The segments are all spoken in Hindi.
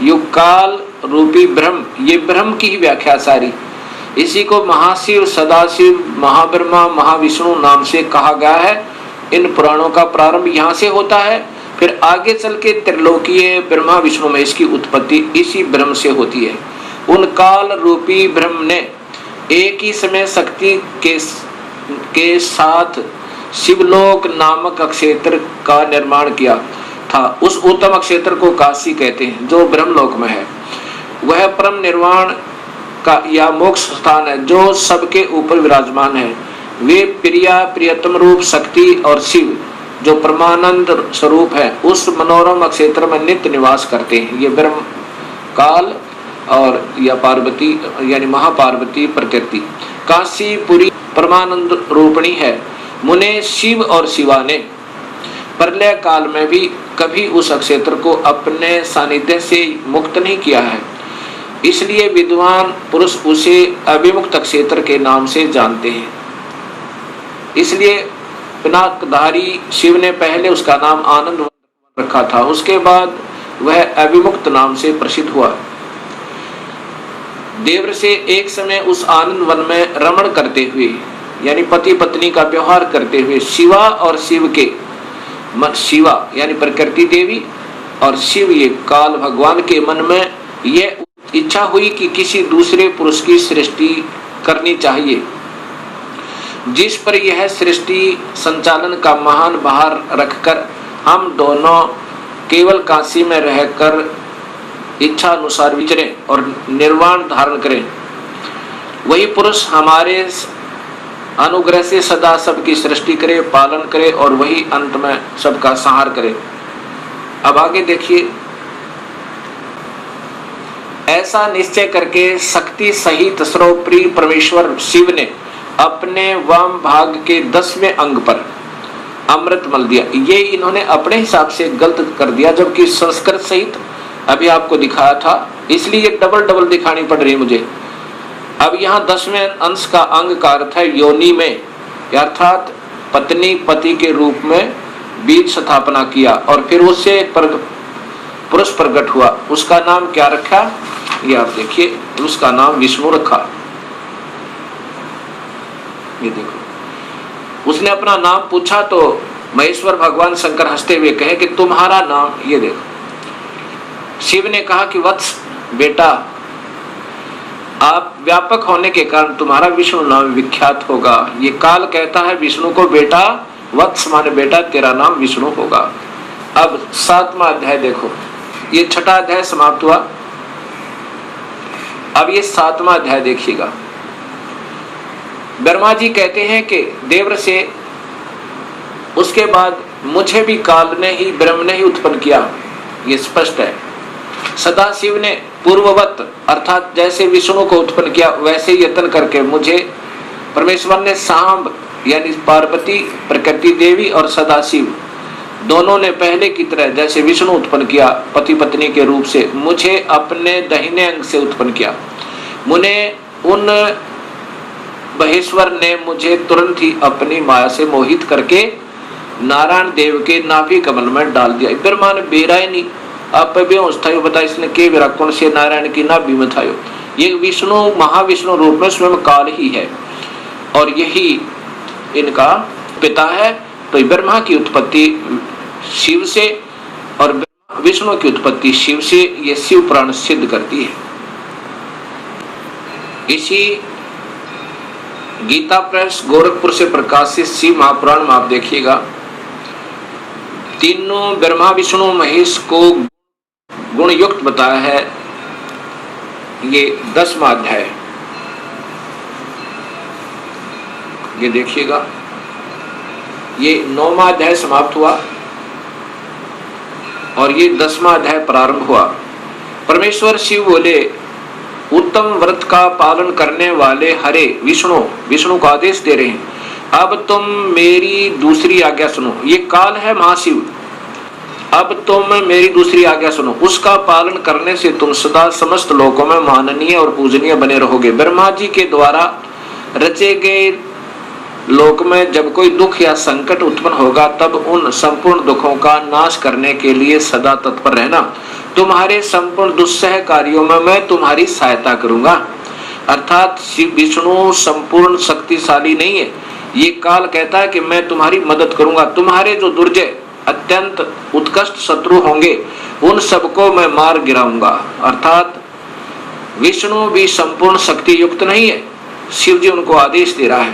युग काल रूपी ब्रह्म, ये ब्रह्म की ही व्याख्या सारी। इसी को महाशिव, सदाशिव, महाब्रह्मा, महाविष्णु नाम से कहा गया है। इन पुराणों का प्रारंभ यहाँ से होता है, फिर आगे चल के त्रिलोकीय ब्रह्मा विष्णु में इसकी उत्पत्ति इसी ब्रह्म से होती है। उन काल रूपी ब्रह्म ने एक ही समय शक्ति के साथ शिवलोक नामक क्षेत्र का निर्माण किया था। उस उत्तम क्षेत्र को काशी कहते हैं, जो ब्रह्मलोक में है। वह परम निर्वाण का या मोक्ष स्थान है, जो सबके ऊपर विराजमान है। वे प्रिया प्रियतम रूप शक्ति और शिव जो परमानंद स्वरूप है, उस मनोरम क्षेत्र में नित्य निवास करते हैं। ये ब्रह्म काल और या पार्वती यानी महापार्वती प्रकृति काशीपुरी परमानंद रूपणी है। मुने शिव और शिवा ने प्रलय काल में भी कभी उस क्षेत्र को अपने सानिध्य से मुक्त नहीं किया है, इसलिए विद्वान पुरुष उसे अविमुक्त क्षेत्र के नाम से जानते हैं। इसलिए पिनाकधारी शिव ने पहले उसका नाम आनंद रखा था, उसके बाद वह अविमुक्त नाम से प्रसिद्ध हुआ। देवर से एक समय उस आनंद वन में रमण करते हुए यानी पति पत्नी का व्यवहार करते हुए शिवा और शिव के शिवा यानी प्रकृति देवी और शिव ये काल भगवान के मन में यह इच्छा हुई कि किसी दूसरे पुरुष की सृष्टि करनी चाहिए, जिस पर यह सृष्टि संचालन का महान भार रखकर हम दोनों केवल काशी में रहकर इच्छा अनुसार विचरें और निर्वाण धारण करें। वही पुरुष हमारे अनुग्रह से सदा सबकी सृष्टि करे, पालन करे और वही अंत में सबका संहार करे। अब आगे देखिए, ऐसा निश्चय करके शक्ति सहित सर्वप्रिय परमेश्वर शिव ने अपने वाम भाग के 10वें अंग पर अमृत मल दिया। ये इन्होंने अपने हिसाब से गलत कर दिया, जबकि संस्कृत सहित अभी आपको दिखाया था, इसलिए डबल दिखानी पड़ रही मुझे। अब यहाँ 10वें अंश का अंग का अर्थ है योनि में, अर्थात पत्नी पति के रूप में बीज स्थापना किया और फिर उससे एक पुरुष प्रकट हुआ। उसका नाम क्या रखा, ये आप देखिए, उसका नाम विष्णु रखा। ये देखो, उसने अपना नाम पूछा तो महेश्वर भगवान शंकर हंसते हुए कहे कि तुम्हारा नाम, ये देखो, शिव ने कहा कि वत्स बेटा, आप व्यापक होने के कारण तुम्हारा विष्णु नाम विख्यात होगा। ये काल कहता है विष्णु को, बेटा वत्स माने बेटा, तेरा नाम विष्णु होगा। अब 7वां अध्याय देखो, ये 6ठा अध्याय समाप्त हुआ। अब ये 7वां अध्याय देखिएगा। ब्रह्मा जी कहते हैं कि देवर से उसके बाद मुझे भी काल ने ही ब्रह्म ने ही उत्पन्न किया, ये स्पष्ट है। सदाशिव ने पूर्ववत अर्थात जैसे विष्णु को उत्पन्न किया वैसे यत्न करके मुझे परमेश्वर ने सांब यानी पार्वती प्रकृति देवी और सदाशिव दोनों ने पहले की तरह जैसे विष्णु उत्पन्न किया पति पत्नी के रूप से, मुझे अपने दाहिने अंग से उत्पन्न किया। मुने उन महेश्वर ने मुझे तुरंत ही अपनी माया से मोहित करके नारायण देव के नाभि कमल में डाल दिया। ब्रह्मा ने बेरा ही नहीं, आप बेहोश बता इसने के विराकोण से नारायण की नाभि में थायो। ये विष्णु महाविष्णु रूप में स्वयं काल ही है और यही इनका पिता है। तो ब्रह्मा की उत्पत्ति शिव से और विष्णु की उत्पत्ति शिव से, ये शिव पुराण सिद्ध करती है। इसी गीता प्रेस गोरखपुर से प्रकाशित शिव महापुराण में आप देखिएगा, तीनों ब्रह्मा विष्णु महेश को गुण युक्त बताया है। ये 10वां अध्याय, ये देखिएगा, ये 9वां अध्याय समाप्त हुआ और ये 10वां अध्याय प्रारंभ हुआ। परमेश्वर शिव बोले, उत्तम व्रत का पालन करने वाले हरे विष्णु को आदेश दे रहे हैं, अब तुम मेरी दूसरी आज्ञा सुनो। ये काल है महाशिव, अब तुम मेरी दूसरी आज्ञा सुनो, उसका पालन करने से तुम सदा समस्त लोकों में माननीय और पूजनीय बने रहोगे। ब्रह्मा जी के द्वारा रचे गए लोक में जब कोई दुख या संकट उत्पन्न होगा तब उन संपूर्ण दुखों का नाश करने के लिए सदा तत्पर रहना। तुम्हारे संपूर्ण दुस्सह कार्यों में मैं तुम्हारी सहायता करूंगा। अर्थात शिव विष्णु संपूर्ण शक्तिशाली नहीं है, ये काल कहता है कि मैं तुम्हारी मदद करूंगा। तुम्हारे जो दुर्जय अत्यंत उत्कृष्ट शत्रु होंगे उन सबको मैं मार गिराऊंगा। अर्थात विष्णु भी संपूर्ण शक्ति युक्त नहीं है, शिव जी उनको आदेश दे रहा है,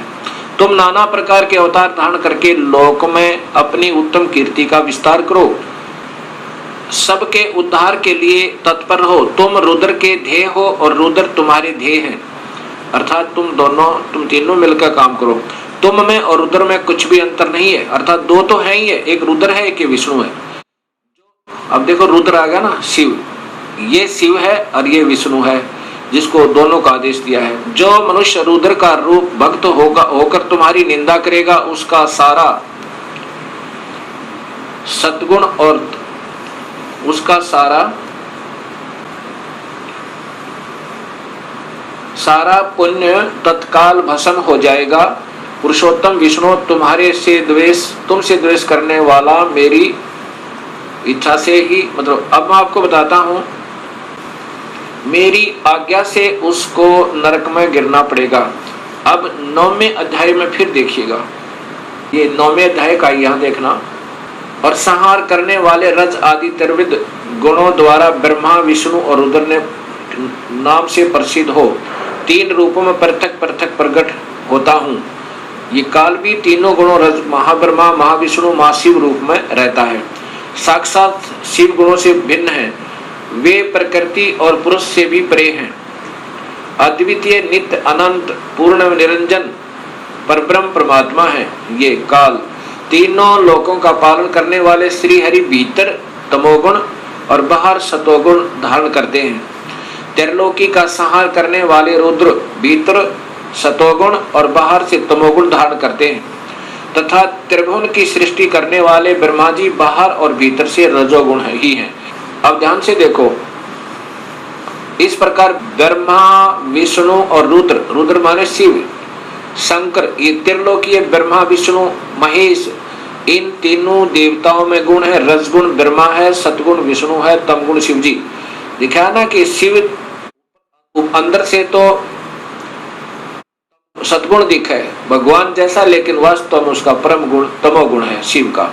तुम नाना प्रकार के अवतार धारण करके लोक में अपनी उत्तम कीर्ति का विस्तार करो, सबके उद्धार के लिए तत्पर हो। तुम रुद्र के ध्येय हो और रुद्र तुम्हारे ध्येय हैं। अर्थात तुम तीनों मिलकर काम करो। तुम में और रुद्र में कुछ भी अंतर नहीं है, अर्थात दो तो है ही है, एक रुद्र है एक विष्णु है। अब देखो रुद्र आ गया ना, शिव, ये शिव है और ये विष्णु है, जिसको दोनों का आदेश दिया है। जो मनुष्य रुद्र का रूप भक्त होकर तुम्हारी निंदा करेगा, उसका सारा सद्गुण और उसका सारा पुण्य तत्काल भस्म हो जाएगा। पुरुषोत्तम विष्णु तुमसे द्वेष करने वाला मेरी इच्छा से ही, मतलब अब मैं आपको बताता हूं, मेरी आज्ञा से उसको नरक में गिरना पड़ेगा। अब 9वें अध्याय में फिर देखिएगा, ये 9वें अध्याय का यहाँ देखना। और संहार करने वाले रज आदि त्रिविध गुणों द्वारा ब्रह्मा विष्णु और रुद्र ने नाम से प्रसिद्ध हो 3 रूपों में पृथक पृथक प्रकट होता हूँ। ये काल भी तीनों गुणों रज महाब्रह्मा महाविष्णु महाशिव रूप में रहता है, साक्षात शिव गुणों से भिन्न है। वे प्रकृति और पुरुष से भी परे हैं। अद्वितीय नित्य अनंत पूर्ण निरंजन परब्रह्म परमात्मा है। ये काल तीनों लोकों का पालन करने वाले श्री हरि भीतर तमोगुण और बाहर सतोगुण धारण करते हैं। त्रिलोकी का संहार करने वाले रुद्र भीतर सतोगुण और बाहर से तमोगुण धारण करते हैं, तथा त्रिभुवन की सृष्टि करने वाले ब्रह्मा जी बाहर और भीतर से रजोगुण ही हैं। अब ध्यान से देखो, इस प्रकार ब्रह्मा विष्णु और रुद्र माने शिव, शंकर, ये त्रिलोकीय ब्रह्मा विष्णु महेश, इन तीनों देवताओं में गुण है। रजगुण ब्रह्मा है, सतगुण विष्णु है, तमगुण शिव जी। दिखाया ना कि शिव अंदर से तो सतगुण दिखा है भगवान जैसा, लेकिन वास्तव में उसका परम गुण तमोगुण है शिव का।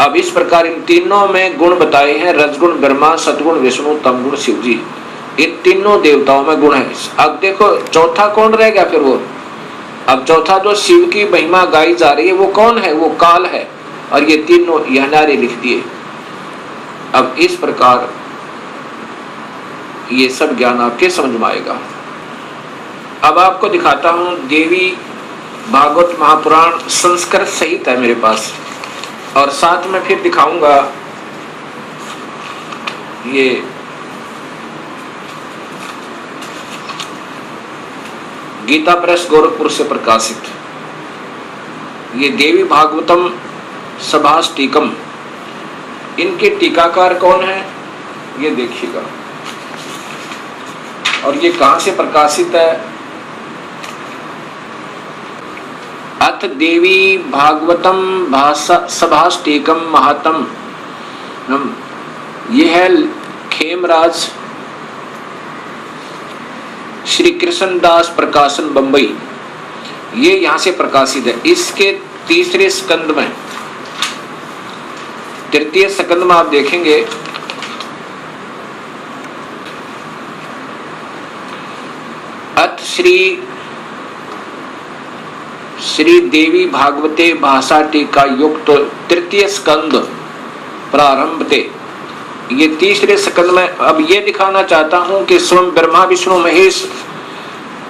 अब इस प्रकार इन तीनों में गुण बताए हैं, रजगुण ब्रह्मा, सतगुण विष्णु, तमगुण शिव जी। इन तीनों देवताओं में गुण है। अब देखो चौथा कौन रह गया फिर वो, अब चौथा जो शिव की महिमा गाई जा रही है वो कौन है, वो काल है। और ये तीनों यह नारे लिख दिए। अब इस प्रकार ये सब ज्ञान आपके समझ में आएगा। अब आपको दिखाता हूं, देवी भागवत महापुराण संस्कृत सहित है मेरे पास, और साथ में फिर दिखाऊंगा ये गीता प्रेस गोरखपुर से प्रकाशित ये देवी भागवतम सभास टीकम। इनके टीकाकार कौन है ये देखिएगा, और ये कहां से प्रकाशित है। अथ देवी भागवतम भाषा सभास टीकम महात्म, ये है खेमराज श्री कृष्णदास प्रकाशन बंबई, ये यहां से प्रकाशित है। इसके तीसरे स्कंद में, तृतीय स्कंद में आप देखेंगे अथ श्री देवी भागवते भाषा टीका युक्त तृतीय स्कंद प्रारंभते, ये तीसरे स्कंद में। अब ये दिखाना चाहता हूं कि स्वयं ब्रह्मा विष्णु महेश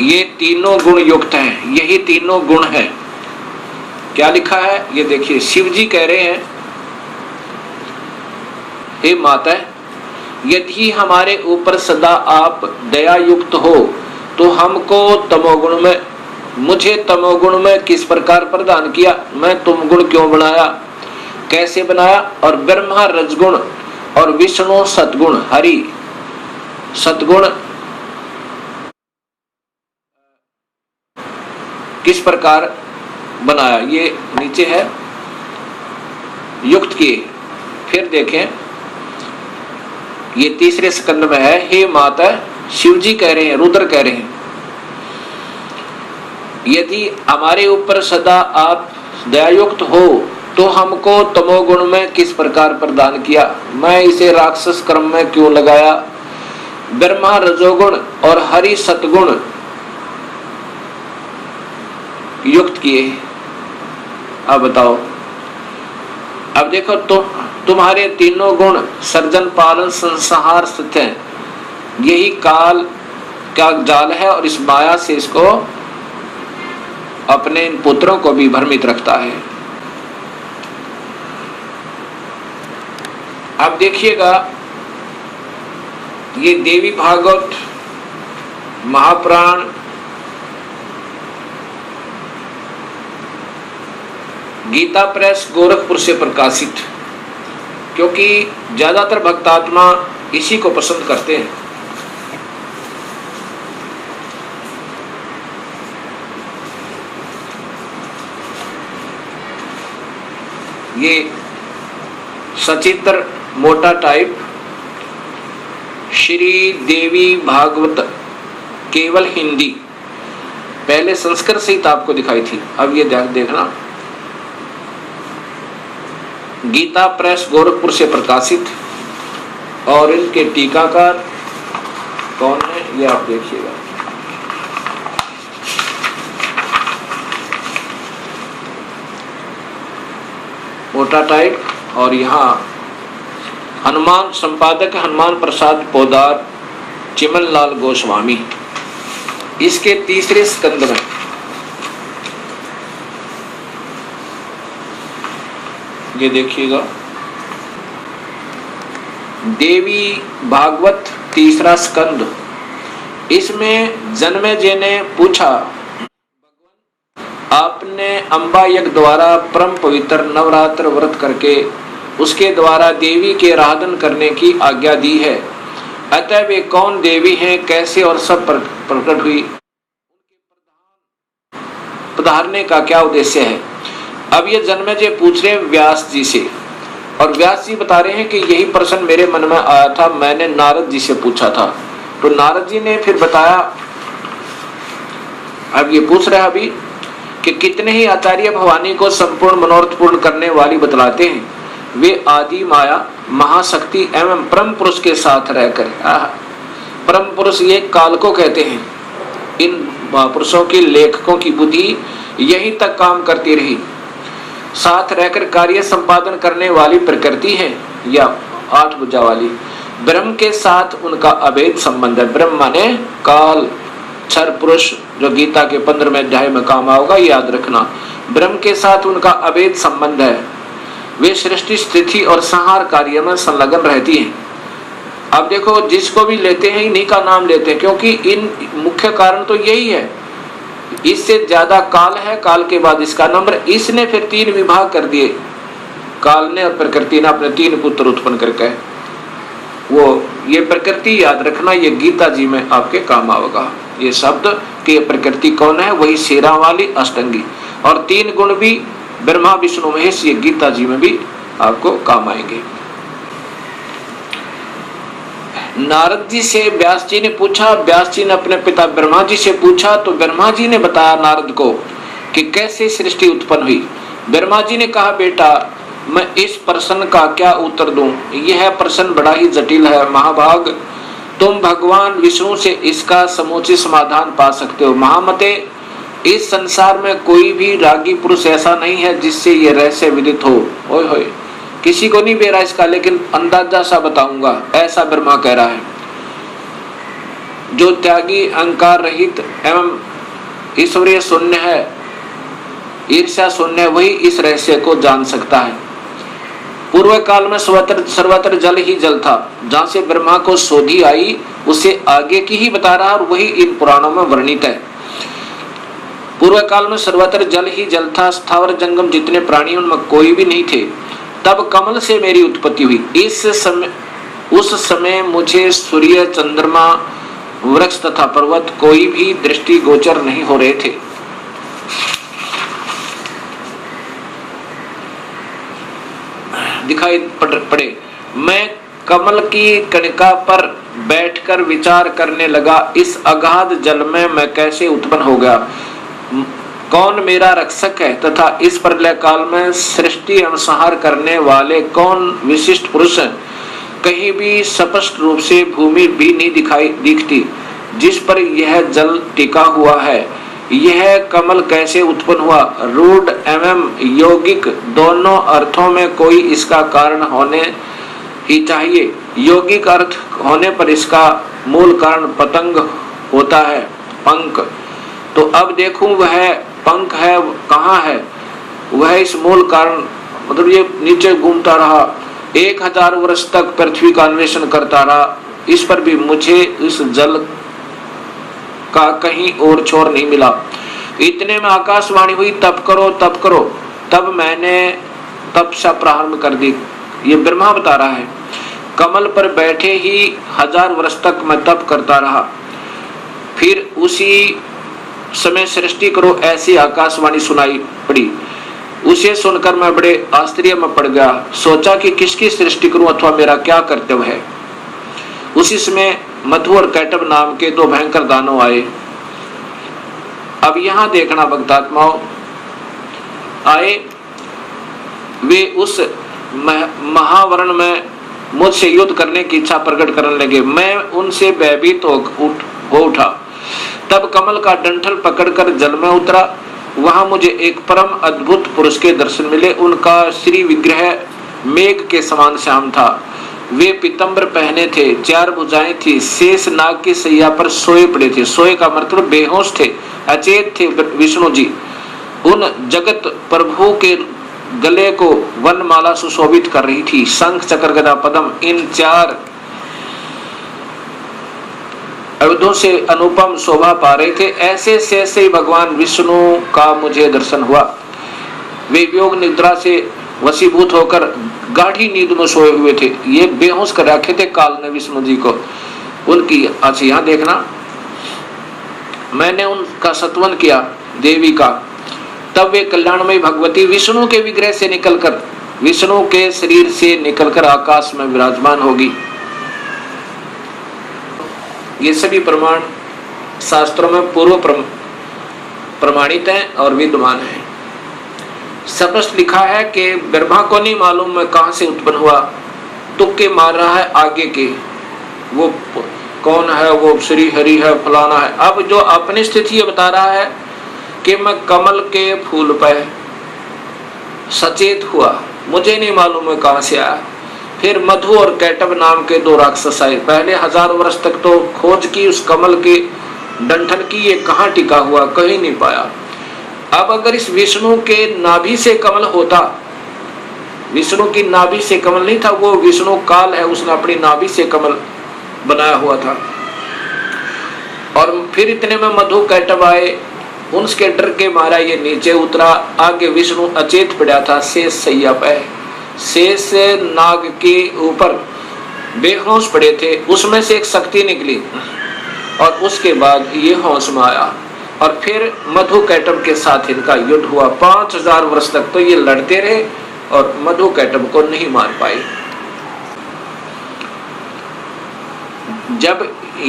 ये तीनों गुण युक्त हैं, यही तीनों गुण हैं। क्या लिखा है ये देखिए, शिव जी कह रहे हैं, हे माता, यदि हमारे ऊपर सदा आप दया युक्त हो तो हमको तमोगुण में, मुझे तमोगुण में किस प्रकार प्रदान किया, मैं तुमगुण क्यों बनाया, कैसे बनाया, और ब्रह्मा रजगुण और विष्णु सतगुण हरि सतगुण किस प्रकार बनाया, ये नीचे है युक्त किए। फिर देखें ये तीसरे स्कंद में है। हे माता, शिव जी कह रहे हैं, रुद्र कह रहे हैं, यदि हमारे ऊपर सदा आप दयायुक्त हो तो हमको तमोगुण में किस प्रकार प्रदान किया, मैं इसे राक्षस कर्म में क्यों लगाया। ब्रह्मा रजोगुण और हरि सतगुण युक्त किए। अब बताओ, अब देखो तुम्हारे तीनों गुण सर्जन पालन संहार स्थित हैं। यही काल का जाल है और इस माया से इसको अपने इन पुत्रों को भी भ्रमित रखता है। अब देखिएगा, ये देवी भागवत महापुराण गीता प्रेस गोरखपुर से प्रकाशित, क्योंकि ज्यादातर भक्तात्मा इसी को पसंद करते हैं। ये सचित्र मोटा टाइप श्री देवी भागवत केवल हिंदी, पहले संस्कृत सहित आपको दिखाई थी, अब ये देखना गीता प्रेस गोरखपुर से प्रकाशित, और इनके टीकाकार कौन है ये आप देखिएगा। मोटा टाइप, और यहाँ हनुमान संपादक हनुमान प्रसाद पोदार चिमन लाल गोस्वामी, इसके तीसरे स्कंद में ये देखिएगा, देवी भागवत तीसरा स्कंद। इसमें जन्मेजय ने पूछा, आपने अम्बा यज्ञ द्वारा परम पवित्र नवरात्र व्रत करके उसके द्वारा देवी के आराधन करने की आज्ञा दी है, अतः वे कौन देवी हैं, कैसे और सब प्रकट हुई, पधारने का क्या उद्देश्य है। अब ये जन्मेजय पूछ रहे हैं व्यास जी से, और व्यास जी बता रहे हैं कि यही प्रश्न मेरे मन में आया था, मैंने नारद जी से पूछा था। तो नारद जी ने फिर बताया, अब ये पूछ रहा है अभी कि कितने ही आचार्य भवानी को संपूर्ण मनोरथ पूर्ण करने वाली बतलाते हैं, वे आदि माया महाशक्ति एवं परम पुरुष के साथ रहकर, परम पुरुष ये काल को कहते हैं, इन पुरुषों की लेखकों की बुद्धि यहीं तक काम करती रही, साथ रहकर कार्य संपादन करने वाली प्रकृति है या 8 भुजा वाली। ब्रह्म के साथ उनका अभेद संबंध है। ब्रह्म माने काल, क्षर पुरुष, जो गीता के 15वें अध्याय में काम आएगा, याद रखना। ब्रह्म के साथ उनका अभेद संबंध है, वे सृष्टि स्थिति और संहार कार्य में संलग्न रहती हैं। अब देखो, जिसको भी लेते हैं इन्हीं का नाम लेते हैं, क्योंकि इन मुख्य कारण तो यही है। इससे ज्यादा काल है, काल के बाद इसका नंबर, इसने फिर 3 विभाग कर दिए, काल ने और प्रकृति ने अपने 3 पुत्र उत्पन्न करके। वो ये प्रकृति याद रखना, ये गीता जी में आपके काम आएगा। ये शब्द कि ये प्रकृति कौन है, वही शेरा वाली अष्टंगी, और 3 गुण भी ब्रह्मा विष्णु महेश, ये गीता जी में भी आपको काम आएंगे। नारद जी से व्यास जी ने पूछा, व्यास जी ने अपने पिता ब्रह्मा जी से पूछा, तो ब्रह्मा जी ने बताया नारद को कि कैसे सृष्टि उत्पन्न हुई। ब्रह्मा जी ने कहा, बेटा मैं इस प्रश्न का क्या उत्तर दूं, यह प्रश्न बड़ा ही जटिल है महाभाग, तुम भगवान विष्णु से इसका समूचित समाधान पा सकते हो। महामते, इस संसार में कोई भी रागी पुरुष ऐसा नहीं है जिससे ये रहस्य विदित हो। ओए होए, किसी को नहीं बेरा इसका, लेकिन अंदाजा सा बताऊंगा, ऐसा ब्रह्मा कह रहा है। जो त्यागी, अहंकार रहित एवं ईश्वरीय शून्य है, ईर्ष्या शून्य है, वही इस रहस्य को जान सकता है। पूर्व काल में सर्वत्र जल ही जल था, जहां से ब्रह्मा को शोधी आई उसे आगे की ही बता रहा, और वही इन पुराणों में वर्णित है। पूर्व काल में सर्वत्र जल ही जल था, स्थावर जंगम जितने प्राणी उनमें कोई भी नहीं थे। तब कमल से मेरी उत्पत्ति हुई। उस समय मुझे सूर्य, चंद्रमा, वृक्ष तथा पर्वत कोई भी दृष्टि गोचर नहीं हो रहे थे। दिखाई पड़े। मैं कमल की कणिका पर बैठकर विचार करने लगा, इस अगाध जल में मैं कैसे उत्पन्न हो गया, कौन मेरा रक्षक है तथा इस प्रलय काल में सृष्टि अनुसंहार करने वाले कौन विशिष्ट पुरुष हैं। कहीं भी स्पष्ट रूप से भूमि भी नहीं दिखती जिस पर यह जल टिका हुआ है। यह कमल कैसे उत्पन्न हुआ, रूढ़ एवं यौगिक दोनों अर्थों में कोई इसका कारण होने ही चाहिए। यौगिक अर्थ होने पर इसका मूल कारण पतंग होता है, पंख। तो अब देखूं वह पंख है कहाँ है, वह इस मूल कारण, मतलब ये नीचे घूमता रहा, 1000 वर्ष तक पृथ्वी का अन्वेषण करता रहा, इस पर भी मुझे इस जल का कहीं और छोर नहीं मिला। इतने में आकाशवाणी हुई, तप करो तप करो। तब मैंने तपस्या प्रारंभ कर दी। ये ब्रह्मा बता रहा है, कमल पर बैठे ही 1000 वर्ष तक मैं तप करता रहा, फिर उसी समय सृष्टि करो ऐसी आकाशवाणी सुनाई पड़ी। उसे सुनकर मैं बड़े आश्चर्य में पड़ गया, सोचा कि किसकी सृष्टि करूं अथवा मेरा क्या कर्तव्य है। उसी समय मधु और कैटभ नाम के 2 भयंकर दानव आए। अब यहां देखना भक्तात्माओं, आए वे उस महावरण में मुझसे युद्ध करने की इच्छा प्रकट करने लगे। मैं उनसे भयभीत हो उठा। तब कमल का डंठल पकड़कर जल में उतरा। वहां मुझे एक परम अद्भुत पुरुष के दर्शन मिले। उनका श्री विग्रह मेघ के समान श्याम था। वे पीतंबर पहने थे, 4 भुजाएं थी, शेष नाग की सैया पर सोए पड़े थे। सोए का मतलब बेहोश थे, अचेत थे विष्णु जी। उन जगत प्रभु के गले को वनमाला सुशोभित कर रही थी। शंख चक्र गदा पद्म, इन 4 अवधों से अनुपम शोभा पा रहे थे। ऐसे से भगवान विष्णु का मुझे दर्शन हुआ। वे योग निद्रा से वशीभूत होकर गाढ़ी नींद में सोए हुए थे। ये बेहोश कर रखे थे काल ने विष्णु जी को। उनकी अच्छा यहाँ देखना, मैंने उनका सत्वन किया देवी का। तब वे कल्याणमयी भगवती विष्णु के विग्रह से निकलकर, विष्णु के शरीर से निकलकर आकाश में विराजमान होगी। ये सभी प्रमाण शास्त्रों में पूर्व प्रमाणित हैं और विद्यमान हैं। स्पष्ट लिखा है कि ब्रह्मा को नहीं मालूम मैं कहां से उत्पन्न हुआ, तुक्के मार रहा है आगे के, वो कौन है, वो श्री हरि है, फलाना है। अब जो अपनी स्थिति ये बता रहा है कि मैं कमल के फूल पर सचेत हुआ, मुझे नहीं मालूम मैं कहां से आया। फिर मधु और कैटभ नाम के 2 राक्षस आए। पहले 1000 वर्ष तक तो खोज की उस कमल के डंठल की, ये कहाँ टिका हुआ, कहीं नहीं पाया। अब अगर इस विष्णु के नाभि से कमल होता, विष्णु की नाभि से कमल नहीं था, वो विष्णु काल है, उसने अपनी नाभि से कमल बनाया हुआ था। और फिर इतने में मधु कैटभ आए, उनके डर के मारा ये नीचे उतरा। आगे विष्णु अचेत पड़ा था शेष सैया पे, शेष नाग के ऊपर बेहोश पड़े थे। उसमें से एक शक्ति निकली और उसके बाद ये होश में आया और फिर मधु कैटभ के साथ इनका युद्ध हुआ। 5000 वर्ष तक तो ये लड़ते रहे और मधु कैटभ को नहीं मार पाए। जब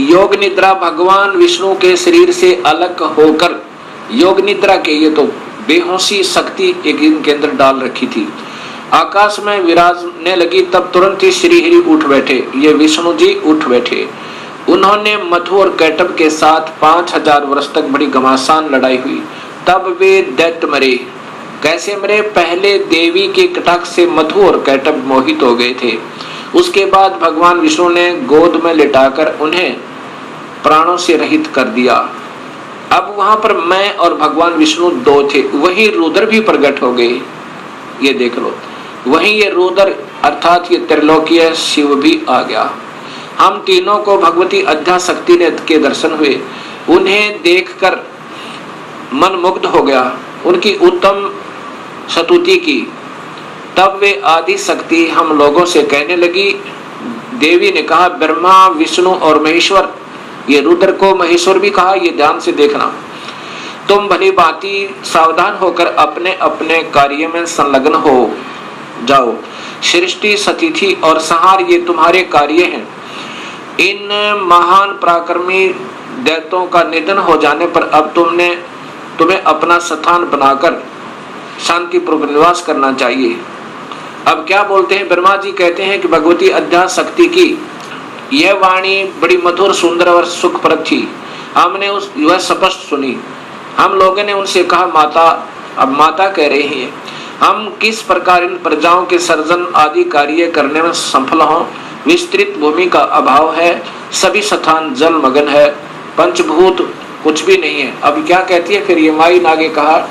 योग निद्रा भगवान विष्णु के शरीर से अलग होकर, योग निद्रा के ये तो बेहोशी शक्ति एक इनके अंदर डाल रखी थी, आकाश में विराजने लगी, तब तुरंत ही श्री हरि उठ बैठे, ये विष्णु जी उठ बैठे। उन्होंने मधु और कैटभ के साथ 5000 वर्ष तक बड़ी घमासान लड़ाई हुई। तब वे दैत्य मरे। कैसे मरे? पहले देवी के कटाक्ष से मधु और कैटभ मोहित हो गए थे। उसके बाद भगवान विष्णु ने गोद में लिटाकर उन्हें प्राणों से रहित कर दिया। अब वहां पर मैं और भगवान विष्णु 2 थे। वही रुद्र भी प्रकट हो गए, ये देख लो। वहीं ये रुद्र अर्थात ये त्रिलोकीय शिव भी आ गया। हम तीनों को भगवती अध्याशक्ति ने के दर्शन हुए। उन्हें देखकर मन मुग्ध हो गया, उनकी उत्तम स्तुति की। तब वे आदि शक्ति हम लोगों से कहने लगी। देवी ने कहा, ब्रह्मा विष्णु और महेश्वर, ये रुद्र को महेश्वर भी कहा, ये ध्यान से देखना। तुम भली भांति सावधान होकर अपने अपने कार्य में संलग्न हो जाओ। सृष्टि, स्थिति और संहार ये तुम्हारे कार्य हैं। इन महान पराक्रमी दैत्यों का निधन हो जाने पर अब तुम्हें अपना स्थान बनाकर शांतिपूर्वक निवास करना चाहिए। अब क्या बोलते हैं ब्रह्मा जी? कहते हैं कि भगवती अध्यास शक्ति की यह वाणी बड़ी मधुर, सुंदर और सुखप्रद थी। हमने वह स्पष्ट सुनी। हम लोगों ने उनसे कहा, माता, अब माता कह रही है, हम किस प्रकार इन प्रजाओं के सर्जन आदि कार्य करने में सफल हों? विस्तृत भूमि का अभाव है, सभी स्थान जल मगन है, पंचभूत कुछ भी नहीं है। अब क्या कहती है फिर ये माई ने आगे कहा,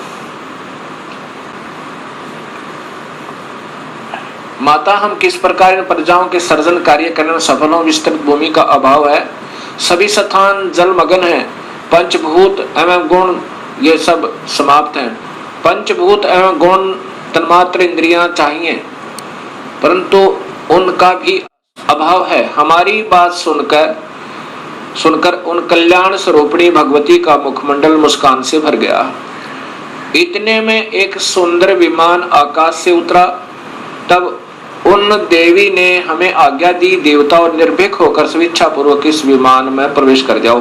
माता, हम किस प्रकार इन प्रजाओं के सर्जन कार्य करने में सफल हों? विस्तृत भूमि का अभाव है, सभी स्थान जल मगन है, पंचभूत एवं गुण ये सब समाप्त हैं। पंचभूत एवं गुण तन्मात्र इंद्रियां चाहिए, परंतु उनका भी अभाव है। हमारी बात सुनकर उन कल्याण स्वरूपिणी भगवती का मुखमंडल मुस्कान से भर गया। इतने में एक सुंदर विमान आकाश से उतरा। तब उन देवी ने हमें आज्ञा दी, देवता और निर्भीक होकर स्वेच्छा पूर्वक इस विमान में प्रवेश कर जाओ।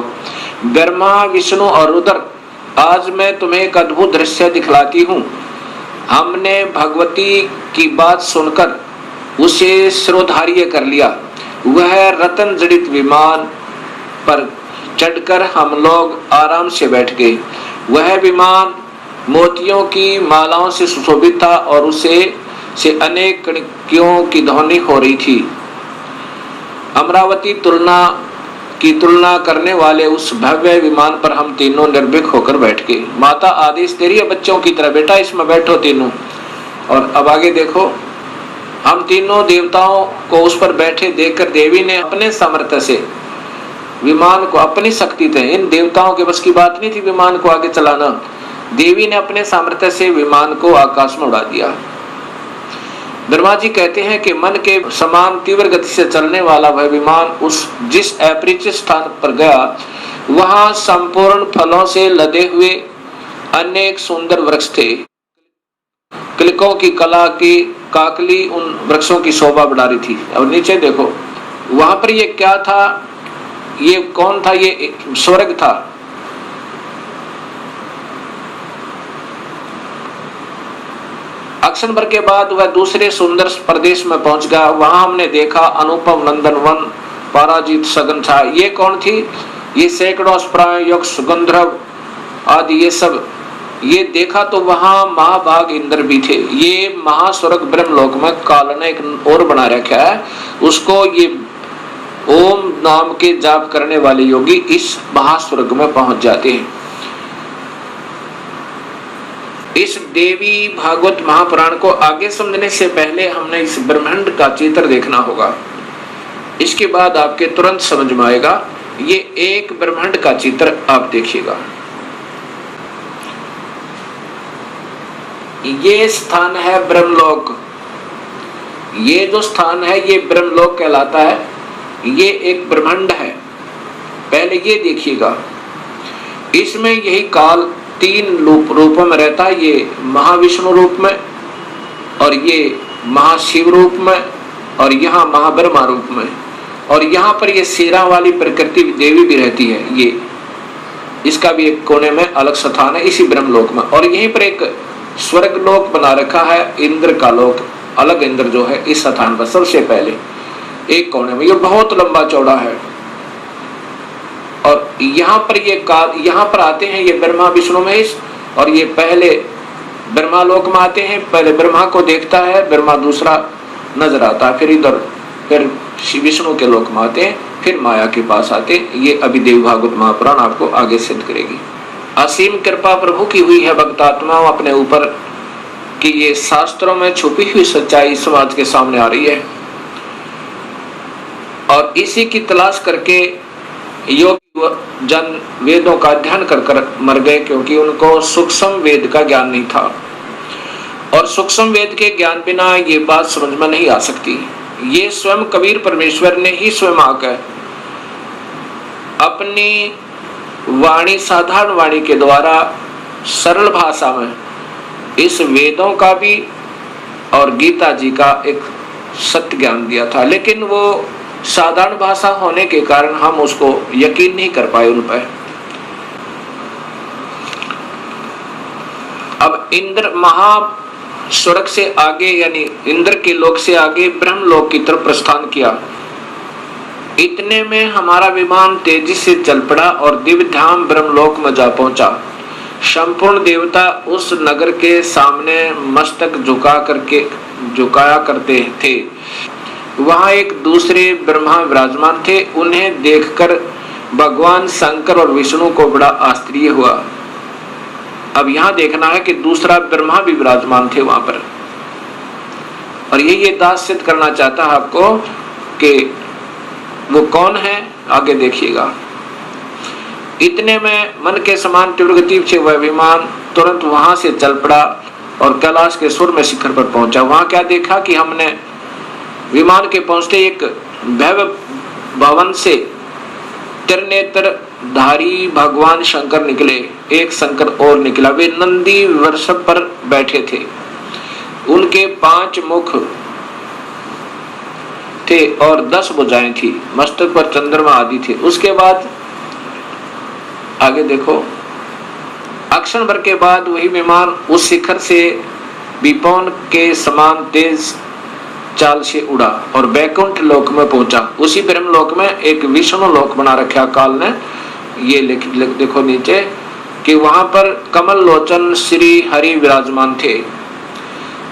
ब्रह्मा, विष्णु और रुद्र, आज मैं तुम्हें एक अद्भुत दृश्य दिखलाती हूँ। हमने भगवती की बात सुनकर उसे शिरोधार्य कर लिया। वह रतन जड़ित विमान पर चढ़कर हम लोग आराम से बैठ गए। वह विमान मोतियों की मालाओं से सुशोभित था और उसे से अनेक कणियों की ध्वनि हो रही थी। अमरावती की तुलना करने वाले उस भव्य विमान पर हम तीनों निर्भीक होकर बैठ गए। माता, आदेश दे रही है बच्चों की तरह, बेटा इसमें बैठो तीनों। और अब आगे देखो, हम तीनों देवताओं को उस पर बैठे देखकर देवी ने अपने सामर्थ्य से विमान को, अपनी शक्ति थे, इन देवताओं के बस की बात नहीं थी विमान को आगे चलाना, देवी ने अपने सामर्थ्य से विमान को आकाश में उड़ा दिया। ब्रह्मा जी कहते हैं कि मन के समान तीव्र गति से चलने वाला वह विमान जिस अपरिचित स्थान पर गया, वहां संपूर्ण फलों से लदे हुए अनेक सुंदर वृक्ष थे। किलकों की कला की काकली उन वृक्षों की शोभा बढ़ा रही थी। और नीचे देखो, वहां पर ये क्या था? ये कौन था? ये स्वर्ग था। अक्सर के बाद वह दूसरे सुंदर प्रदेश में पहुंच गया। वहां हमने देखा अनुपम नंदन वन, पराजित सघन छा। ये कौन थी? ये सैकड़ों योग सुगंधर्व आदि ये सब ये देखा तो वहां महाभाग इंद्र भी थे। ये महास्वर्ग ब्रह्मलोक में काल ने एक और बना रखा है, उसको ये ओम नाम के जाप करने वाले योगी इस महास्वर्ग में पहुंच जाते हैं। इस देवी भागवत महापुराण को आगे समझने से पहले हमने इस ब्रह्मांड का चित्र देखना होगा। इसके बाद आपके तुरंत समझ में आएगा। ये एक ब्रह्मांड का चित्र आप देखिएगा। ये स्थान है ब्रह्मलोक। ये जो स्थान है ये ब्रह्मलोक कहलाता है। ये एक ब्रह्मांड है। पहले ये देखिएगा, इसमें यही काल तीन रूपों में रहता है। ये महाविष्णु रूप में, और ये महाशिव रूप में, और यहाँ महाब्रह्मा रूप में, और यहाँ पर ये शेरा वाली प्रकृति देवी भी रहती है। ये इसका भी एक कोने में अलग स्थान है इसी ब्रह्मलोक में। और यहीं पर एक स्वर्ग लोक बना रखा है, इंद्र का लोक, अलग इंद्र जो है इस स्थान पर सबसे पहले एक कोने में। ये बहुत लंबा चौड़ा है। और यहाँ पर आते हैं ये ब्रह्मा विष्णु महेश, और ये पहले ब्रह्मा लोक में आते हैं। पहले ब्रह्मा को देखता है, ब्रह्मा दूसरा नजर आता है, फिर इधर फिर विष्णु के लोक में आते हैं, फिर माया के पास आते हैं। ये अभी देव भागवत महापुराण आपको आगे सिद्ध करेगी। असीम कृपा प्रभु की हुई है भक्तात्माओं अपने ऊपर कि ये शास्त्रों में छुपी हुई सच्चाई समाज के सामने आ रही है, और इसी की तलाश करके योगी जन वेदों का अध्ययन कर मर गए, क्योंकि उनको सूक्ष्म वेद का ज्ञान नहीं था। और सूक्ष्म वेद के ज्ञान बिना ये बात समझ में नहीं आ सकती। ये स्वयं कबीर परमेश्वर ने ही स्वयं आकर अपनी वाणी, साधारण वाणी के द्वारा सरल भाषा में इस वेदों का भी और गीता जी का एक सत्य ज्ञान दिया था, लेकिन वो साधारण भाषा होने के कारण हम उसको यकीन नहीं कर पाए उन पर। अब इंद्र महास्वर्ग से आगे यानी इंद्र के लोक से आगे ब्रह्मलोक की तरफ प्रस्थान किया। इतने में हमारा विमान तेजी से चल पड़ा और दिव्य धाम ब्रह्मलोक में जा पहुंचा। संपूर्ण देवता उस नगर के सामने मस्तक झुकाया करते थे। वहां एक दूसरे ब्रह्मा विराजमान थे। उन्हें देखकर भगवान शंकर और विष्णु को बड़ा आश्चर्य हुआ। अब यहां देखना है कि दूसरा ब्रह्मा भी विराजमान थे वहां पर, और ये दास सिद्ध करना चाहता है आपको कि वो कौन है, आगे देखिएगा। इतने में मन के समान तीव्र गति से वह विमान तुरंत वहां से चल पड़ा और कैलाश के सूर्य शिखर पर पहुंचा। वहां क्या देखा कि हमने विमान के पहुंचते एक भव्य भवन से त्रिनेत्र धारी भगवान शंकर निकले। एक शंकर और निकला। वे नंदी वृषभ पर बैठे थे। उनके 5 मुख थे और 10 भुजाएं थी। मस्तक पर चंद्रमा आदि थे। उसके बाद आगे देखो, अक्षण भर के बाद वही विमान उस शिखर से विपौन के समान तेज चाल से उड़ा और बैकुंठ लोक में पहुंचा। उसी ब्रह्म लोक में एक विष्णु लोक बना रखा काल ने। ये देखो नीचे कि वहां पर कमल लोचन श्री हरि विराजमान थे।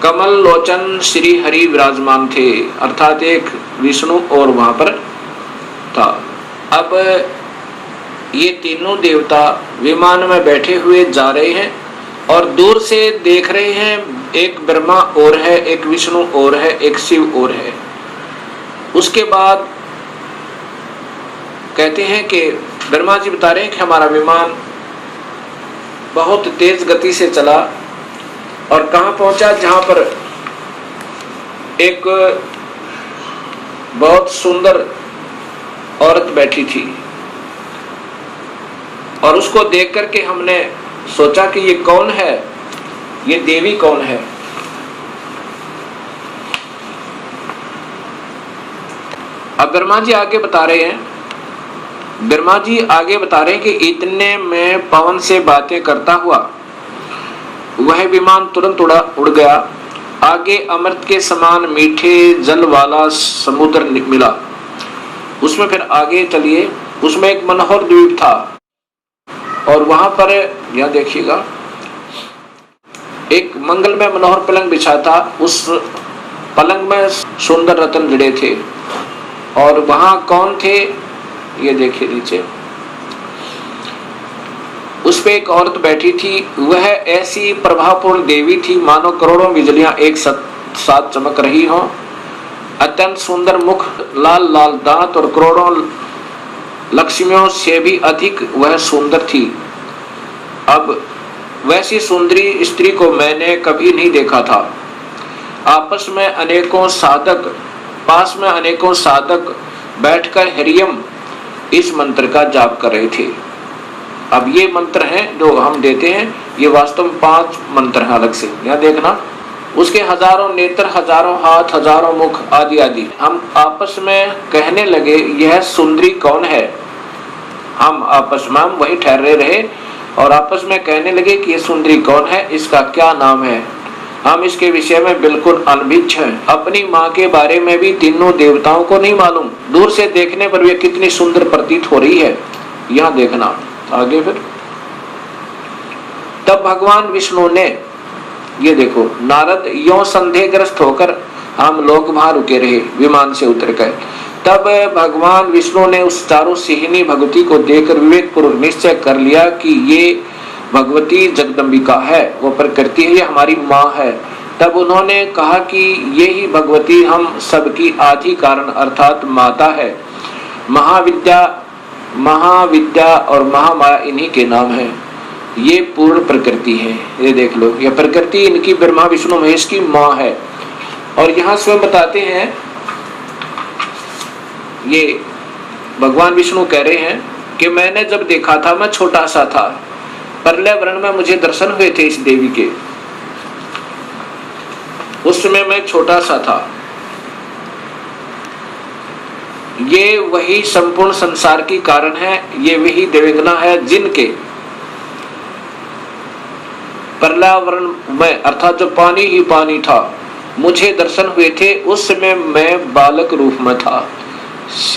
कमल लोचन श्री हरि विराजमान थे, अर्थात एक विष्णु और वहां पर था। अब ये तीनों देवता विमान में बैठे हुए जा रहे हैं और दूर से देख रहे हैं। एक ब्रह्मा और है, एक विष्णु और है, एक शिव और है। उसके बाद कहते हैं कि ब्रह्मा जी बता रहे हैं कि हमारा विमान बहुत तेज गति से चला और कहां पहुंचा, जहां पर एक बहुत सुंदर औरत बैठी थी। और उसको देख करके हमने सोचा कि ये कौन है, ये देवी कौन है। अब ब्रह्मा जी आगे बता रहे हैं, कि इतने में पवन से बातें करता हुआ वह विमान तुरंत उड़ गया। आगे अमृत के समान मीठे जल वाला समुद्र मिला। उसमें फिर आगे चलिए, उसमें एक मनोहर द्वीप था और वहां पर यह देखिएगा एक मंगलमय मनोहर पलंग बिछा था। उस पलंग में सुंदर रत्न जड़े थे। और वहां कौन थे, ये देखिए नीचे, उस पे एक औरत बैठी थी। वह ऐसी प्रभावपूर्ण देवी थी मानो करोड़ों बिजलियां एक साथ चमक रही हो। अत्यंत सुंदर मुख, लाल लाल दांत और करोड़ों लक्ष्मियों से भी अधिक वह सुंदर थी। अब वैसी सुंदरी स्त्री को मैंने कभी नहीं देखा था। पास में अनेकों साधक बैठकर हरियम इस मंत्र का जाप कर रहे थे। अब ये मंत्र हैं जो हम देते हैं, ये वास्तव में 5 मंत्र हैं अलग से। यहाँ देखना, उसके हजारों नेत्र, हजारों हाथ, हजारों मुख आदि आदि। हम आपस में कहने लगे यह सुंदरी कौन है। हम आपस में वही ठहरे रहे और आपस में कहने लगे कि यह सुंदरी कौन है, इसका क्या नाम है। हम इसके विषय में बिल्कुल अनभिज्ञ हैं। अपनी माँ के बारे में भी तीनों देवताओं को नहीं मालूम। दूर से देखने पर वे कितनी सुंदर प्रतीत हो रही है। यहाँ देखना आगे फिर। तब भगवान विष्णु ने, ये देखो, नारद यों संदेहग्रस्त होकर हम लोग वहां रुके रहे, विमान से उतर गए। तब भगवान विष्णु ने उस चारों सिहिनी भगवती को देखकर विवेक पूर्वक निश्चय कर लिया कि ये भगवती जगदम्बिका है, वो प्रकृति है, ये हमारी माँ है। तब उन्होंने कहा कि ये ही भगवती हम सबकी आदि कारण अर्थात माता है। महाविद्या और महामाया इन्हीं के नाम है। ये पूर्ण प्रकृति है। ये देख लो, ये प्रकृति इनकी ब्रह्मा विष्णु महेश की माँ है। और यहाँ स्वयं बताते हैं, ये भगवान विष्णु कह रहे हैं कि मैंने जब देखा था मैं छोटा सा था, प्रलय वर्ण में मुझे दर्शन हुए थे इस देवी के। उस समय मैं छोटा सा था ये वही संपूर्ण संसार की कारण है, ये वही देवगना है जिनके पर्यावरण में अर्थात जो पानी ही पानी था, मुझे दर्शन हुए थे, उस समय मैं बालक रूप में था।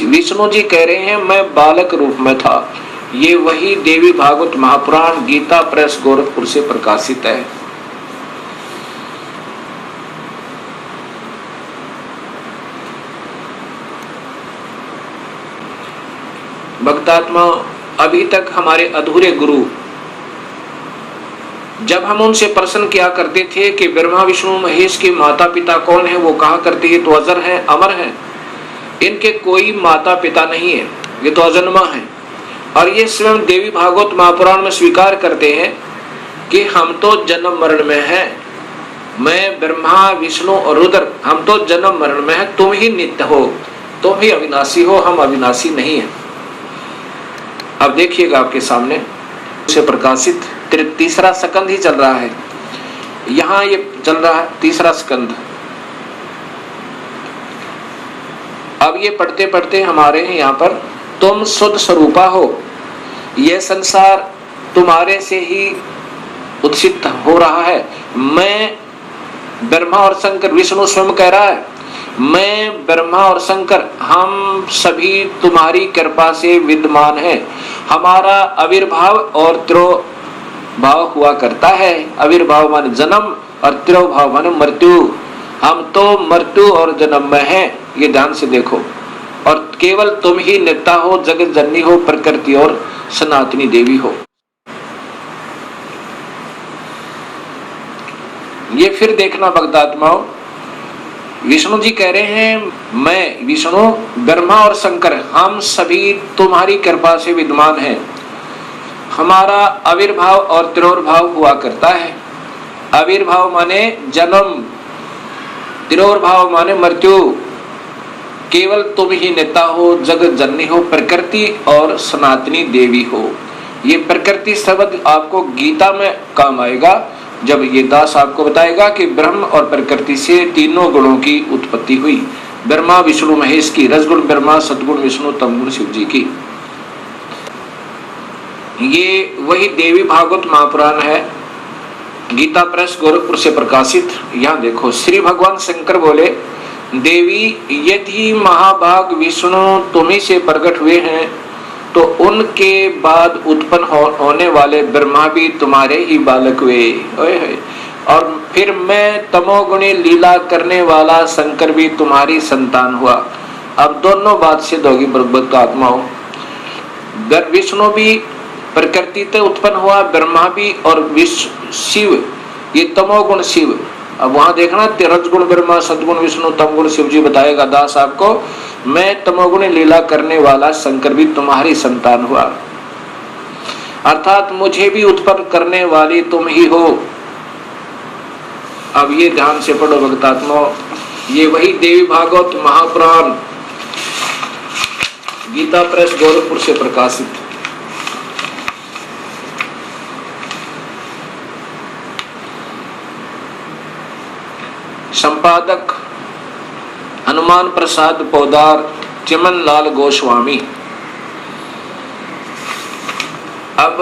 विष्णु जी कह रहे हैं मैं बालक रूप में था। ये वही देवी भागवत महापुराण गीता प्रेस गोरखपुर से प्रकाशित है। भक्तात्मा, अभी तक हमारे अधूरे गुरु, जब हम उनसे प्रश्न किया करते थे कि ब्रह्मा विष्णु महेश के माता पिता कौन है, वो कहा करते ये तो अजर है, अमर है, इनके कोई माता पिता नहीं है, ये तो अजन्मा है। और ये स्वयं देवी भागवत महापुराण में स्वीकार करते हैं कि हम तो जन्म मरण में हैं, मैं ब्रह्मा विष्णु और रुद्र, हम तो जन्म मरण में हैं, तुम ही नित्य हो, तुम ही अविनाशी हो, हम अविनाशी नहीं है। अब देखिएगा आपके सामने से प्रकाशित तीसरा स्कंद ही चल रहा है, यहाँ ये चल रहा है तीसरा स्कंद। अब ये पढ़ते पढ़ते हमारे यहाँ पर तुम शुद्ध स्वरूपा हो, यह संसार तुम्हारे से ही उत्सित हो रहा है। मैं ब्रह्मा और शंकर, विष्णु स्वयं कह रहा है, मैं ब्रह्मा और शंकर हम सभी तुम्हारी कृपा से विद्यमान है। हमारा आविर्भाव और तिरोभाव हुआ करता है। आविर्भाव माने जन्म और तिरोभाव माने मृत्यु। हम तो मृत्यु और जन्म में हैं, ये ध्यान से देखो। और केवल तुम ही नित्या हो, जगत जननी हो, प्रकृति और सनातनी देवी हो। ये फिर देखना भक्तात्माओं, विष्णु जी कह रहे हैं मैं विष्णु, ब्रह्मा और शंकर हम सभी तुम्हारी कृपा से विद्यमान हैं। हमारा आविर्भाव और तिरोभाव हुआ करता है। आविर्भाव माने जन्म, तिरोभाव माने मृत्यु। केवल तुम ही नेता हो, जगत जननी हो, प्रकृति और सनातनी देवी हो। ये प्रकृति शब्द आपको गीता में काम आएगा, जब ये दास आपको बताएगा कि ब्रह्म और प्रकृति से तीनों गुणों की उत्पत्ति हुई। ब्रह्मा विष्णु महेश की, रजगुण ब्रह्मा, सद्गुण विष्णु, तमगुण शिव जी की। ये वही देवी भागवत महापुराण है, गीता प्रेस गोरखपुर से प्रकाशित। यहाँ देखो, श्री भगवान शंकर बोले, देवी यदि महाभाग विष्णु तुम्ही से प्रकट हुए हैं, तो उनके बाद उत्पन्न होने वाले ब्रह्मा भी तुम्हारे ही बालक हुए। और फिर मैं तमोगुणी लीला करने वाला शंकर भी तुम्हारी संतान हुआ। अब दोनों बात सिद्ध होगी भगवत आत्माओं। विष्णु भी प्रकृति से उत्पन्न हुआ, ब्रह्मा भी, और शिव ये तमोगुण शिव। अब वहां देखना, रजगुण ब्रह्मा, सद्गुण विष्णु, तमगुण शिव जी बताएगा दास आपको। मैं तमोगुण लीला करने वाला शंकर भी तुम्हारी संतान हुआ, अर्थात मुझे भी उत्पन्न करने वाली तुम ही हो। अब ये ध्यान से पढ़ो भक्तात्मा, ये वही देवी भागवत महापुराण गीता प्रेस गोरखपुर से प्रकाशित। संपादक हनुमान प्रसाद पौदार, चिमन लाल गोस्वामी। अब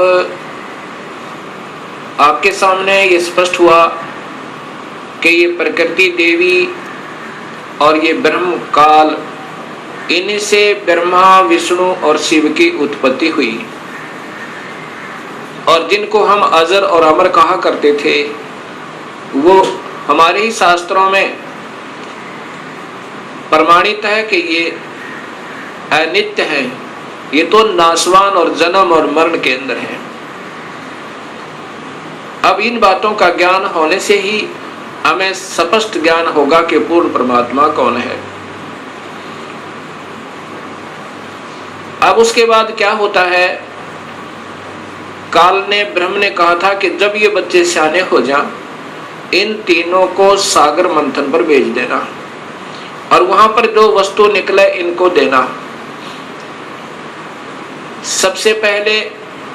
आपके सामने ये स्पष्ट हुआ कि ये प्रकृति देवी और ये ब्रह्म काल, इनसे ब्रह्मा विष्णु और शिव की उत्पत्ति हुई। और जिनको हम अजर और अमर कहा करते थे, वो हमारे ही शास्त्रों में प्रमाणित है कि ये अनित्य है, ये तो नाशवान और जन्म और मरण के अंदर है। अब इन बातों का ज्ञान होने से ही हमें स्पष्ट ज्ञान होगा कि पूर्ण परमात्मा कौन है। अब उसके बाद क्या होता है, काल ने, ब्रह्म ने कहा था कि जब ये बच्चे सियाने हो जाएं, इन तीनों को सागर मंथन पर भेज देना और वहां पर जो वस्तु निकले इनको देना। सबसे पहले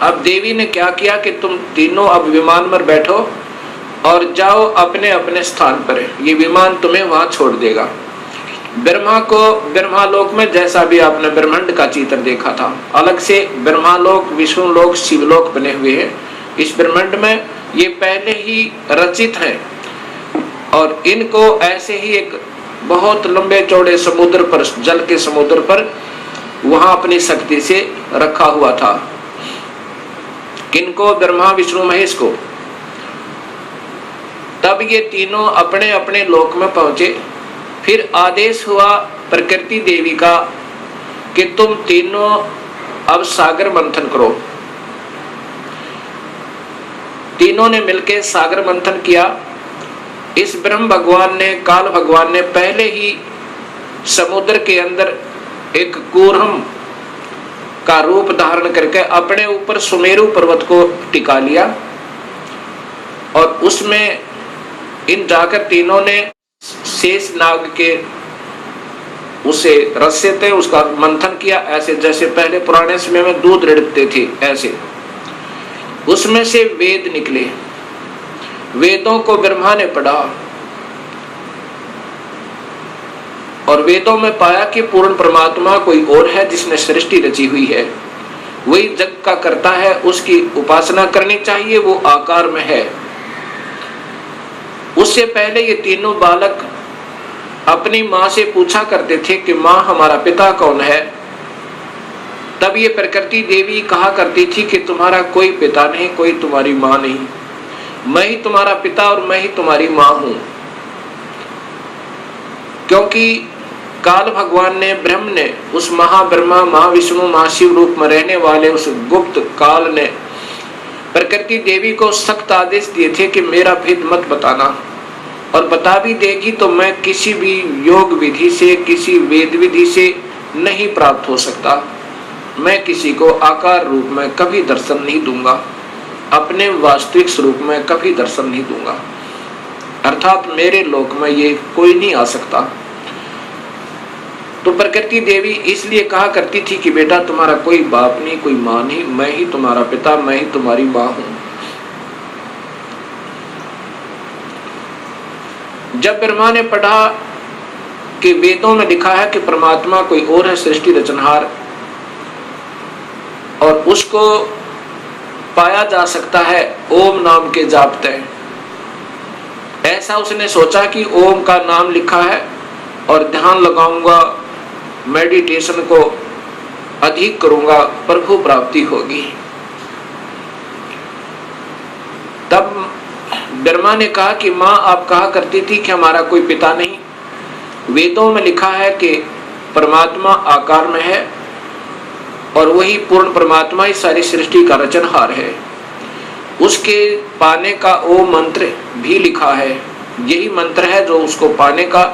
अब देवी ने क्या किया कि तुम तीनों अब विमान पर बैठो और जाओ अपने अपने स्थान पर, ये विमान तुम्हें वहां छोड़ देगा। ब्रह्मालोक में जैसा भी आपने ब्रह्मांड का चित्र देखा था, अलग से ब्रह्मालोक, विष्णुलोक, शिवलोक बने हुए हैं। इस ब्रह्मांड में ये पहले ही रचित है और इनको ऐसे ही एक बहुत लंबे चौड़े समुद्र पर, जल के समुद्र पर वहां अपनी शक्ति से रखा हुआ था। किनको? ब्रह्मा, विष्णु, महेश को। तब ये तीनों अपने अपने लोक में पहुंचे। फिर आदेश हुआ प्रकृति देवी का कि तुम तीनों अब सागर मंथन करो। तीनों ने मिलकर सागर मंथन किया। इस ब्रह्म भगवान ने, काल भगवान ने पहले ही समुद्र के अंदर एक कूर्म का रूप धारण करके अपने ऊपर सुमेरु पर्वत को टिका लिया और उसमें इन जाकर तीनों ने शेष नाग के उसे रस्से थे उसका मंथन किया, ऐसे जैसे पहले पुराने समय में दूध रिड़कते थे ऐसे। उसमें से वेद निकले। वेदों को ब्रह्मा ने पढ़ा और वेदों में पाया कि पूर्ण परमात्मा कोई और है जिसने सृष्टि रची हुई है, वही जग का करता है, उसकी उपासना करनी चाहिए, वो आकार में है। उससे पहले ये तीनों बालक अपनी माँ से पूछा करते थे कि माँ हमारा पिता कौन है। तब ये प्रकृति देवी कहा करती थी कि तुम्हारा कोई पिता नहीं, कोई तुम्हारी माँ नहीं, मैं ही तुम्हारा पिता और मैं ही तुम्हारी माँ हूं। क्योंकि काल भगवान ने, ब्रह्म ने, उस महाब्रह्मा, महाविष्णु, महाशिव रूप में रहने वाले उस गुप्त काल ने प्रकृति देवी को सख्त आदेश दिए थे कि मेरा भेद मत बताना, और बता भी देगी तो मैं किसी भी योग विधि से, किसी वेद विधि से नहीं प्राप्त हो सकता। मैं किसी को आकार रूप में कभी दर्शन नहीं दूंगा, अपने वास्तविक स्वरूप में कभी दर्शन नहीं दूंगा, अर्थात मेरे लोक में ये कोई नहीं आ सकता। तो प्रकृति देवी इसलिए कहा करती थी कि बेटा तुम्हारा कोई बाप नहीं, कोई माँ नहीं, मैं ही तुम्हारा पिता, मैं ही तुम्हारी माँ हूं। जब ब्रह्मा ने पढ़ा कि वेदों में लिखा है कि परमात्मा कोई और है, सृष्टि रचनहार, और उसको पाया जा सकता है ओम नाम के जापते, ऐसा उसने सोचा कि ओम का नाम लिखा है और ध्यान लगाऊंगा, मेडिटेशन को अधिक करूंगा, प्रभु प्राप्ति होगी। तब ब्रह्मा ने कहा कि माँ आप कहा करती थी कि हमारा कोई पिता नहीं, वेदों में लिखा है कि परमात्मा आकार में है और वही पूर्ण परमात्मा ही सारी सृष्टि का रचनहार है। उसके पाने का ओ मंत्र भी लिखा है, यही मंत्र है जो उसको पाने का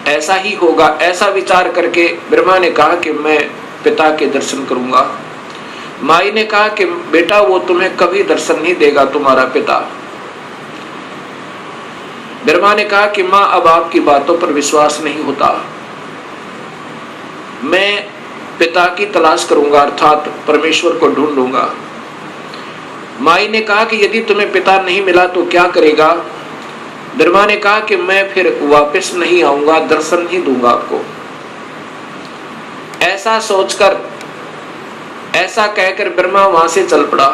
ऐसा ही होगा। ऐसा विचार करके ब्रह्मा ने कहा कि मैं पिता के दर्शन करूंगा। माई ने कहा कि बेटा वो तुम्हें कभी दर्शन नहीं देगा तुम्हारा पिता। ब्रह्मा ने कहा कि माँ अब आपकी बातों पर विश्वास नहीं होता, मैं पिता की तलाश करूंगा, अर्थात परमेश्वर को ढूंढूंगा। माई ने कहा कि यदि तुम्हें पिता नहीं मिला तो क्या करेगा। ब्रह्मा ने कहा कि मैं फिर वापस नहीं आऊंगा, दर्शन नहीं दूंगा आपको। ऐसा सोचकर, ऐसा कहकर ब्रह्मा वहां से चल पड़ा।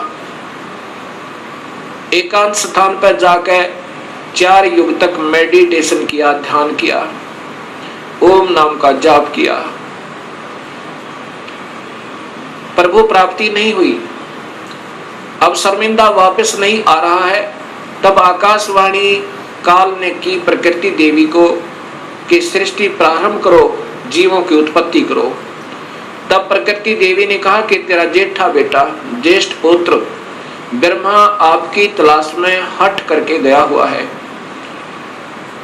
एकांत स्थान पर जाकर 4 युग तक मेडिटेशन किया, ध्यान किया, ओम नाम का जाप किया। प्रभु प्राप्ति नहीं हुई। अब शर्मिंदा वापस नहीं आ रहा है। तब आकाशवाणी काल ने की प्रकृति देवी को कि सृष्टि प्रारंभ करो, जीवों की उत्पत्ति करो। तब प्रकृति देवी ने कहा कि तेरा जेठा बेटा, ज्येष्ठ पुत्र ब्रह्मा आपकी तलाश में हट करके गया हुआ है।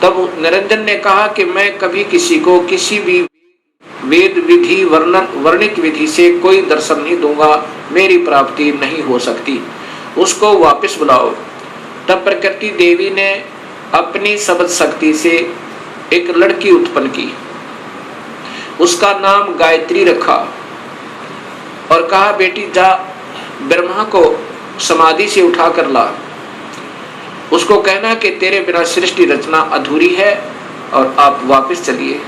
तब निरंजन ने कहा कि मैं कभी किसी को किसी भी वेद विधि, वर्णित विधि से कोई दर्शन नहीं दूंगा, मेरी प्राप्ति नहीं हो सकती, उसको वापस बुलाओ। तब प्रकृति देवी ने अपनी शब्द शक्ति से एक लड़की उत्पन्न की, उसका नाम गायत्री रखा और कहा बेटी जा ब्रह्मा को समाधि से उठा कर ला, उसको कहना कि तेरे बिना सृष्टि रचना अधूरी है और आप वापस चलिए।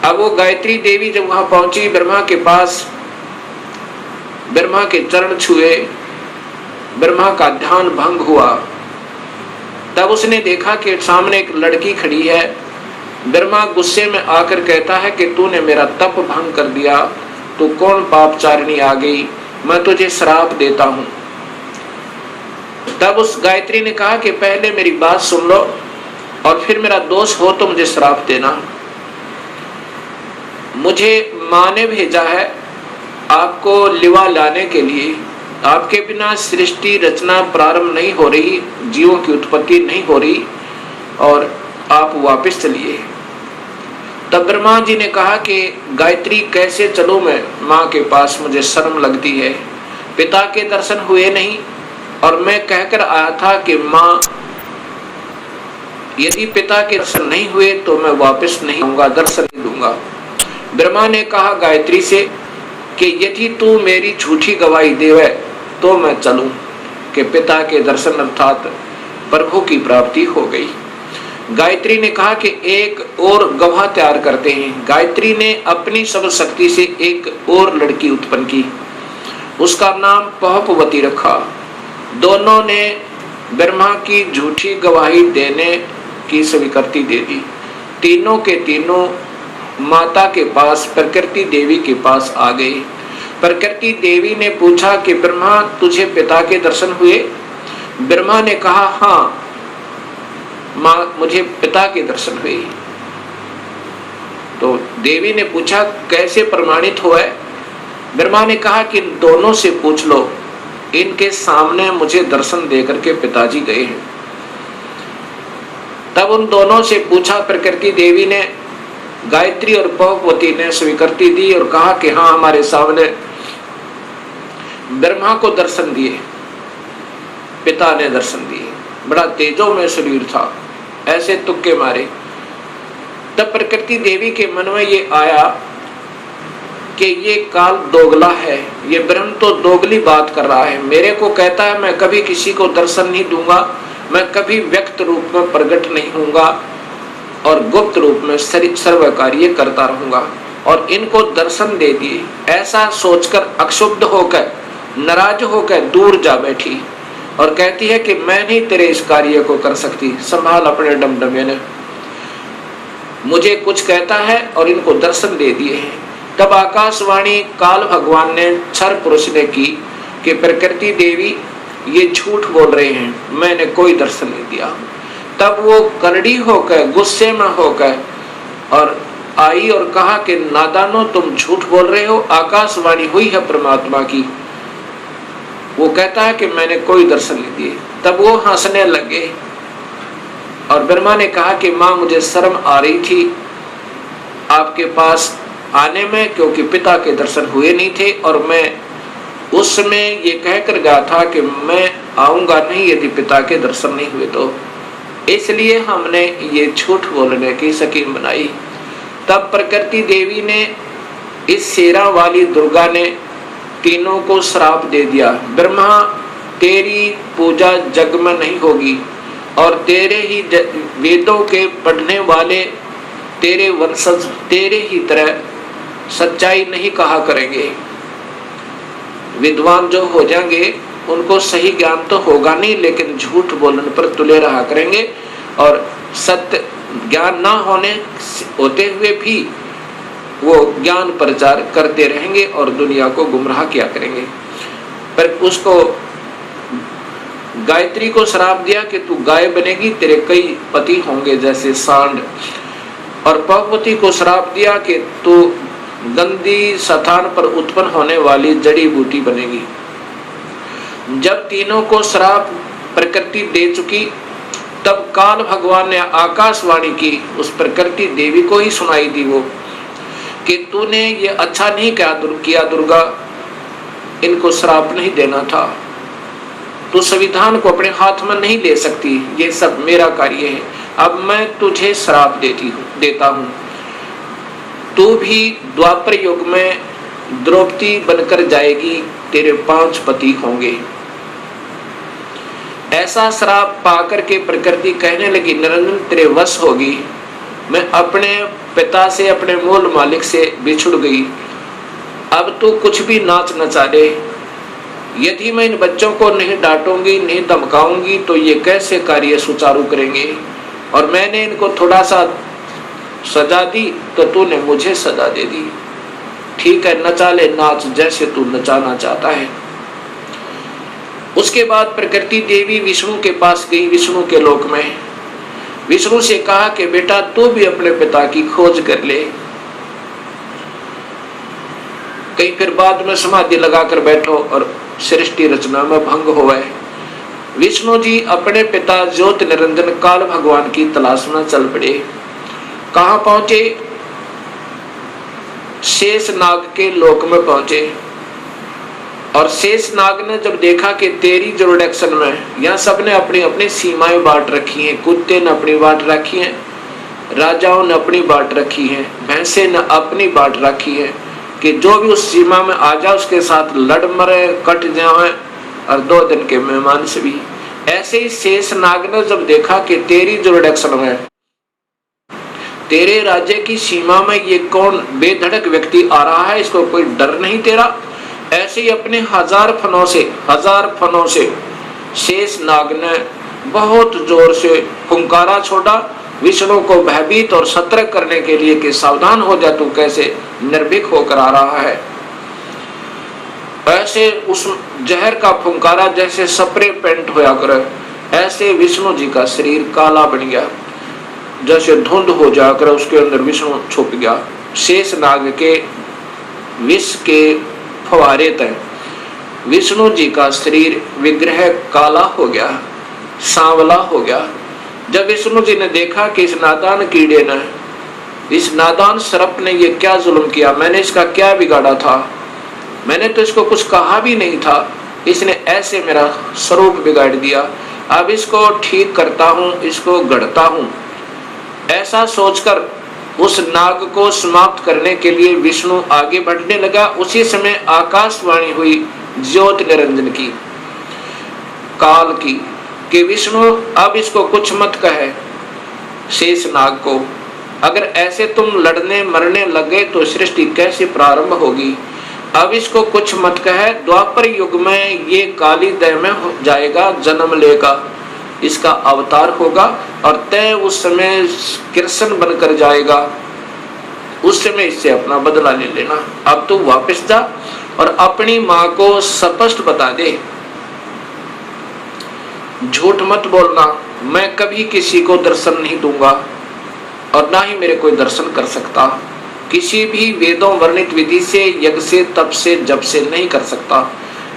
अब वो गायत्री देवी जब वहां पहुंची ब्रह्मा के पास, ब्रह्मा के चरण छुए, ब्रह्मा का ध्यान भंग हुआ। तब उसने देखा कि सामने एक लड़की खड़ी है। ब्रह्मा गुस्से में आकर कहता है कि तूने मेरा तप भंग कर दिया, तू कौन पापचारिणी आ गई, मैं तुझे श्राप देता हूं। तब उस गायत्री ने कहा कि पहले मेरी बात सुन लो और फिर मेरा दोष हो तो मुझे श्राप देना। मुझे मां ने भेजा है आपको लिवा लाने के लिए। आपके बिना सृष्टि रचना प्रारंभ नहीं हो रही, जीवों की उत्पत्ति नहीं हो रही, और आप वापस चलिए। तब ब्रह्मा जी ने कहा कि गायत्री कैसे चलूं मैं माँ के पास, मुझे शर्म लगती है, पिता के दर्शन हुए नहीं, और मैं कहकर आया था कि माँ यदि पिता के दर्शन नहीं हुए तो मैं वापस नहीं आऊंगा, दर्शन नहीं दूंगा। ब्रह्मा ने कहा गायत्री से कि यदि तू मेरी झूठी गवाही देवे तो मैं चलूं कि पिता के दर्शन अर्थात प्रभु की प्राप्ति हो गई। गायत्री ने कहा कि एक और गवाह तैयार करते हैं। गायत्री ने अपनी सब शक्ति से एक और लड़की उत्पन्न की, उसका नाम पहुपवती रखा। दोनों ने ब्रह्मा की झूठी गवाही देने की स्वीकृति दे दी। तीनों के तीनों माता के पास, प्रकृति देवी के पास आ गए। प्रकृति देवी ने पूछा कि ब्रह्मा तुझे पिता के दर्शन हुए? ब्रह्मा ने कहा हाँ माँ, मुझे पिता के दर्शन हुए। तो देवी ने पूछा कैसे प्रमाणित हुआ है? ब्रह्मा ने कहा कि दोनों से पूछ लो, इनके सामने मुझे दर्शन देकर के पिताजी गए हैं। तब उन दोनों से पूछा, प्रकृति देवी ने, गायत्री और पहुपवती ने स्वीकृति दी और कहा कि हाँ हमारे सामने ब्रह्मा को दर्शन दिए, पिता ने दर्शन दिए। बड़ा तेजो में शरीर था, ऐसे तुक्के मारे। तब प्रकृति देवी के मन में ये आया कि ये काल दोगला है, ये ब्रह्म तो दोगली बात कर रहा है। मेरे को कहता है मैं कभी किसी को दर्शन नहीं दूंगा, मैं कभी व्यक्त रूप में प्रकट नहीं होऊंगा और गुप्त रूप में सर्व कार्य करता रहूंगा, और इनको दर्शन दे दिए। ऐसा सोचकर अक्षुब्ध होकर, नाराज होकर दूर जा बैठी और कहती है कि मैं नहीं तेरे इस कार्य को कर सकती, संभाल अपने डमडमे ने। मुझे कुछ कहता है और इनको दर्शन दे दिए हैं। तब आकाशवाणी काल भगवान ने क्षर पुरुष ने की कि प्रकृति देवी ये झूठ बोल रहे हैं, मैंने कोई दर्शन नहीं दिया। तब वो करड़ी होकर, गुस्से में होकर और आई और कहा कि नादानो तुम झूठ बोल रहे हो, आकाशवाणी हुई है परमात्मा की, वो कहता है कि मैंने कोई दर्शन नहीं दिए। तब वो हंसने लगे और ब्रह्मा ने कहा कि माँ मुझे शर्म आ रही थी आपके पास आने में, क्योंकि पिता के दर्शन हुए नहीं थे, और मैं उस समय ये कहकर गया था कि मैं आऊंगा नहीं यदि पिता के दर्शन नहीं हुए तो, इसलिए हमने ये झूठ बोलने की स्कीम बनाई। तब प्रकृति देवी ने, इस शेरा वाली दुर्गा ने तीनों को श्राप दे दिया, ब्रह्मा तेरी पूजा जग में नहीं होगी और तेरे ही वेदों के पढ़ने वाले तेरे वंशज तेरे ही तरह सच्चाई नहीं कहा करेंगे। विद्वान जो हो जाएंगे उनको सही ज्ञान तो होगा नहीं, लेकिन झूठ बोलने पर तुले रहा करेंगे और सत्य ज्ञान ना होते हुए भी वो ज्ञान प्रचार करते रहेंगे और दुनिया को गुमराह किया करेंगे। पर उसको गायत्री को श्राप दिया कि तू गाय बनेगी, तेरे कई पति होंगे जैसे सांड, और पहुपति को श्राप दिया कि तू गंदी स्थान पर उत्पन्न होने वाली जड़ी बूटी बनेगी। जब तीनों को श्राप प्रकृति दे चुकी, तब काल भगवान ने आकाशवाणी की, उस प्रकृति देवी को ही सुनाई दी वो कि तूने ये अच्छा नहीं किया दुर्गा, इनको श्राप नहीं देना था, तू संविधान को अपने हाथ में नहीं ले सकती, ये सब मेरा कार्य है, अब मैं तुझे श्राप देता हूं। तू भी द्वापर युग में द्रौपदी बनकर जाएगी, तेरे 5 पति होंगे। ऐसा श्राप पाकर के प्रकृति कहने लगी, निरंजन तेरे वश होगी, मैं अपने पिता से, अपने मूल मालिक से बिछुड़ गई, अब तू कुछ भी नाच नचा दे। यदि मैं इन बच्चों को नहीं डांटूंगी, नहीं धमकाऊंगी तो ये कैसे कार्य सुचारू करेंगे। और मैंने इनको थोड़ा सा सजा दी तो तूने मुझे सजा दे दी। ठीक है, नचा ले, नाच जैसे तू नचाना चाहता है। उसके बाद प्रकृति देवी विष्णु के पास गई, विष्णु के लोक में। विष्णु से कहा कि बेटा तू भी अपने पिता की खोज कर ले, कहीं फिर बाद में समाधि लगाकर बैठो और सृष्टि रचना में भंग होवे। विष्णु जी अपने पिता ज्योत निरंजन काल भगवान की तलाश में चल पड़े। कहां पहुंचे? शेष नाग के लोक में पहुंचे। और शेष नाग ने जब देखा कि तेरी जुरिडिक्शन में यहाँ सबने अपनी अपनी सीमाएं बांट रखी हैं, कुत्ते ने अपनी बांट रखी है, राजाओं ने अपनी बांट रखी है, भैंसे ने अपनी बांट रखी है कि जो भी उस सीमा में आ जाए उसके साथ लड़ मरे, कट जाए और 2 दिन के मेहमान से भी। ऐसे ही शेष नाग ने जब देखा कि तेरी जुरिडिक्शन में, तेरे राज्य की सीमा में ये कौन बेधड़क व्यक्ति आ रहा है, इसको कोई डर नहीं तेरा, ऐसे ही अपने 1000 फनों से शेष नाग ने बहुत जोर से फुंकारा छोड़ा, विष्णु को भयभीत और सतर्क करने के लिए कि सावधान हो जा, तू कैसे निर्भीक होकर आ रहा है। ऐसे उस जहर का फुंकारा जैसे स्प्रे पेंट होया करे, ऐसे विष्णु जी का शरीर काला बन गया, जैसे धुंध हो जाकर उसके अंदर विष्णु छुप गया। शेष नाग के विष के फवारे तय विष्णु जी का शरीर विग्रह काला हो गया, सांवला हो गया। जब विष्णु जी ने देखा कि इस नादान कीड़े ने, इस नादान सर्प ने ये क्या जुल्म किया, मैंने इसका क्या बिगाड़ा था, मैंने तो इसको कुछ कहा भी नहीं था, इसने ऐसे मेरा स्वरूप बिगाड़ दिया, अब इसको ठीक करता हूँ, इसको गढ़ता हूँ। ऐसा सोचकर उस नाग को समाप्त करने के लिए विष्णु आगे बढ़ने लगा। उसी समय आकाशवाणी हुई ज्योत निरंजन की, काल की, कि विष्णु अब इसको कुछ मत कहे शेष नाग को, अगर ऐसे तुम लड़ने मरने लगे तो सृष्टि कैसे प्रारंभ होगी। अब इसको कुछ मत कहे, द्वापर युग में ये काली देह में हो जाएगा, जन्म लेगा, इसका अवतार होगा और तय उस समय कृष्ण बनकर जाएगा, उस समय इससे अपना बदला ले लेना। अब तू वापस जा और अपनी माँ को स्पष्ट बता दे, झूठ मत बोलना, मैं कभी किसी को दर्शन नहीं दूंगा और ना ही मेरे कोई दर्शन कर सकता, किसी भी वेदों वर्णित विधि से, यज्ञ से, तप से, जप से नहीं कर सकता।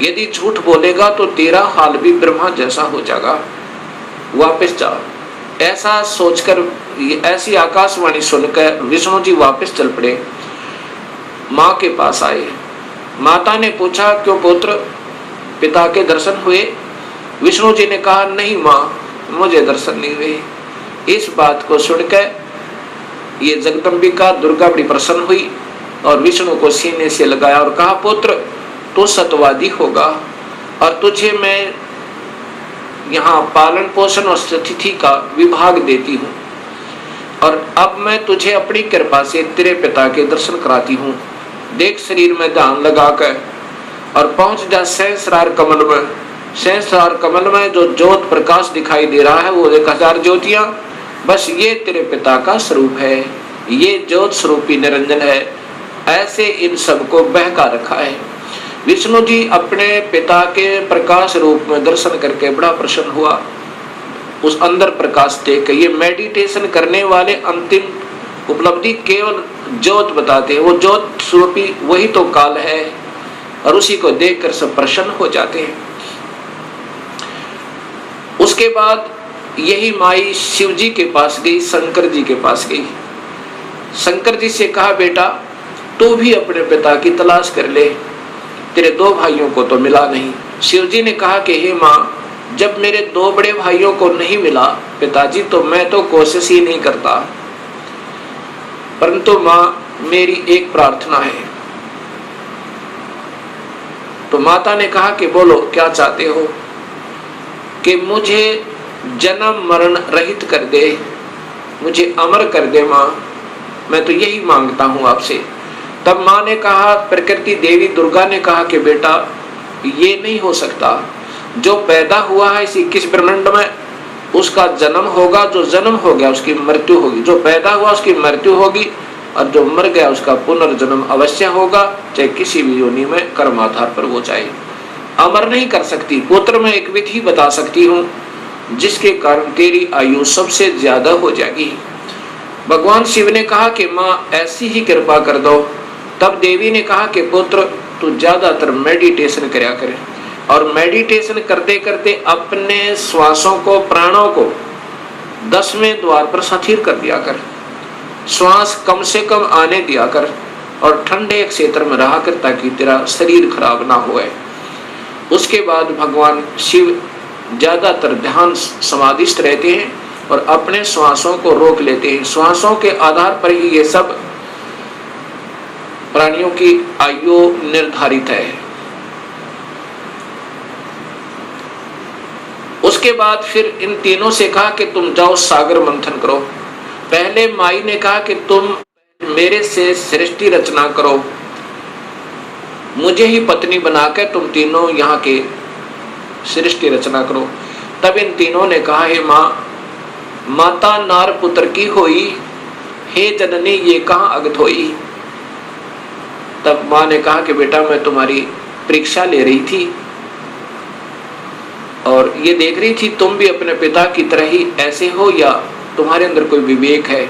यदि झूठ बोलेगा तो तेरा हाल भी ब्रह्मा जैसा हो जाएगा, वापस जा। ऐसा सोचकर, ऐसी आकाशवाणी सुनकर विष्णु जी वापस चल पड़े, माँ के पास आए। माता ने पूछा, क्यों पुत्र, पिता के दर्शन हुए? विष्णु जी ने कहा, नहीं माँ, मुझे दर्शन नहीं हुए। इस बात को सुनकर ये जगदम्बिका दुर्गा बड़ी प्रसन्न हुई और विष्णु को सीने से लगाया और कहा, पुत्र तू सतवादी होगा और तुझे मैं यहाँ पालन पोषण और स्थिति का विभाग देती हूँ और अब मैं तुझे अपनी कृपा से तेरे पिता के दर्शन कराती हूँ। देख शरीर में ध्यान लगाकर और पहुंच जा सहस्रार कमल में। सहस्रार कमल में जो ज्योत प्रकाश दिखाई दे रहा है वो 1000 ज्योतियां, बस ये तेरे पिता का स्वरूप है, ये ज्योत स्वरूपी निरंजन है। ऐसे इन सबको बहका रखा है। विष्णु जी अपने पिता के प्रकाश रूप में दर्शन करके बड़ा प्रसन्न हुआ, उस अंदर प्रकाश देख। ये मेडिटेशन करने वाले अंतिम उपलब्धि केवल ज्योत बताते हैं, वो ज्योत स्वरूपी वही तो काल है और उसी को देखकर सब प्रसन्न हो जाते हैं। उसके बाद यही माई शिव जी के पास गई, शंकर जी के पास गई। शंकर जी से कहा, बेटा तू भी अपने पिता की तलाश कर ले, तेरे 2 भाइयों को तो मिला नहीं। शिव जी ने कहा कि हे माँ, जब मेरे 2 बड़े भाइयों को नहीं मिला पिताजी, तो मैं तो कोशिश ही नहीं करता, परंतु माँ मेरी एक प्रार्थना है। तो माता ने कहा कि बोलो क्या चाहते हो? कि मुझे जन्म मरण रहित कर दे, मुझे अमर कर दे माँ, मैं तो यही मांगता हूँ आपसे। तब माँ ने कहा, प्रकृति देवी दुर्गा ने कहा कि बेटा ये नहीं हो सकता, जो पैदा हुआ है इस 21 ब्रह्मांड में उसका जन्म होगा, जो जन्म हो गया उसकी मृत्यु होगी, जो पैदा हुआ उसकी मृत्यु होगी, और जो मर गया उसका पुनर्जन्म अवश्य होगा, चाहे किसी भी योनि में कर्म आधार पर वो चाहे। अमर नहीं कर सकती। पुत्र में एक विधि बता सकती हूँ जिसके कारण तेरी आयु सबसे ज्यादा हो जाएगी। भगवान शिव ने कहा कि माँ ऐसी ही कृपा कर दो। तब देवी ने कहा कि पुत्र तू ज्यादातर मेडिटेशन करया करे, और मेडिटेशन करते करते अपने श्वासों को, प्राणों को 10वें द्वार पर स्थिर कर दिया कर, श्वास कम से कम आने दिया कर, और ठंडे क्षेत्र में रहा कर ताकि तेरा शरीर खराब ना होए। उसके बाद भगवान शिव ज्यादातर ध्यान समाधिस्थ रहते हैं और अपने श्वासों को रोक लेते हैं। श्वासों के आधार पर ही ये सब प्राणियों की आयु निर्धारित है। उसके बाद फिर इन तीनों से कहा कि तुम जाओ सागर मंथन करो। पहले माई ने कहा कि तुम मेरे से सृष्टि रचना करो, मुझे ही पत्नी बनाकर तुम तीनों यहाँ के सृष्टि रचना करो। तब इन तीनों ने कहा, हे माँ, माता नार पुत्र की होई, हे जननी ये कहाँ अगत होई। तब माँ ने कहा कि बेटा मैं तुम्हारी परीक्षा ले रही थी और ये देख रही थी तुम भी अपने पिता की तरह ही ऐसे हो या तुम्हारे अंदर कोई विवेक है।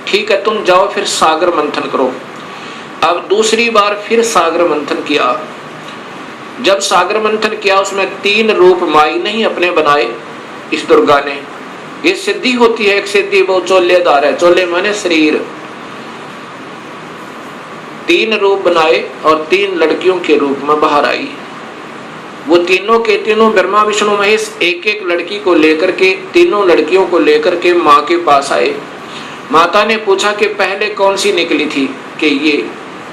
ठीक है, तुम जाओ फिर सागर मंथन करो। अब दूसरी बार फिर सागर मंथन किया। जब सागर मंथन किया उसमें 3 रूप माई नहीं अपने बनाए इस दुर्गा ने। ये सिद्धि होती है, एक सिद्धि वो चोलेदार है, चोले माने शरीर। 3 रूप बनाए और 3 लड़कियों के रूप में बाहर आई। वो तीनों के तीनों ब्रह्मा विष्णु महेश एक एक लड़की को लेकर के, तीनों लड़कियों को लेकर के माँ के पास आए। माता ने पूछा कि पहले कौन सी निकली थी, कि ये,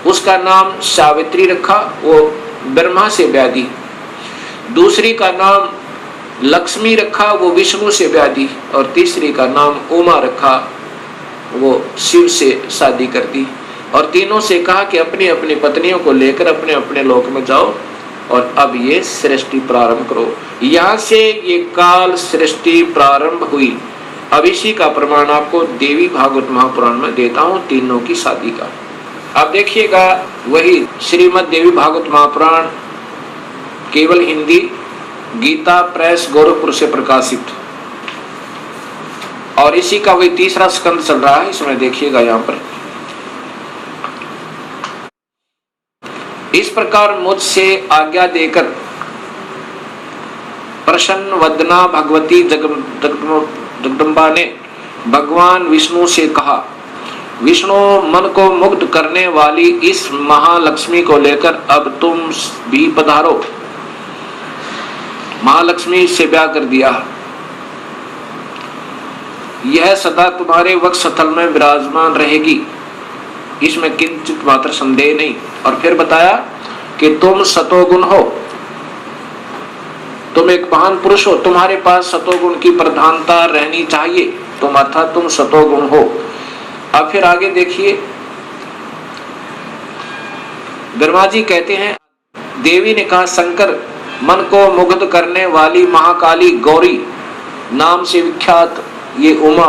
उसका नाम सावित्री रखा, वो ब्रह्मा से व्याधी। दूसरी का नाम लक्ष्मी रखा, वो विष्णु से व्याधी। और तीसरी का नाम उमा रखा, वो शिव से शादी कर दी। और तीनों से कहा कि अपनी अपनी पत्नियों को लेकर अपने अपने लोक में जाओ और अब ये सृष्टि प्रारंभ करो। यहाँ से ये काल सृष्टि प्रारंभ हुई। अब इसी का प्रमाण आपको देवी भागवत महापुराण में देता हूँ, तीनों की शादी का। अब देखिएगा, वही श्रीमद् देवी भागवत महापुराण केवल हिंदी, गीता प्रेस गोरखपुर से प्रकाशित, और इसी का वही 3रा स्कंद चल रहा है। इसमें देखिएगा यहाँ पर, इस प्रकार मुझसे आज्ञा देकर प्रसन्न वदना भगवती जगदम्बा ने भगवान विष्णु से कहा, विष्णु मन को मुग्ध करने वाली इस महालक्ष्मी को लेकर अब तुम भी पधारो। महालक्ष्मी से ब्याह कर दिया। यह सदा तुम्हारे वक्षस्थल में विराजमान रहेगी, इसमें किंचित मात्र संदेह नहीं। और फिर बताया कि तुम सतोगुण हो, तुम एक महान पुरुष हो, तुम्हारे पास सतोगुण की प्रधानता रहनी चाहिए, तुम अर्थात तुम सतोगुण हो। अब फिर आगे देखिए, ब्रह्मा जी कहते हैं, देवी ने कहा, शंकर मन को मुग्ध करने वाली महाकाली गौरी नाम से विख्यात ये उमा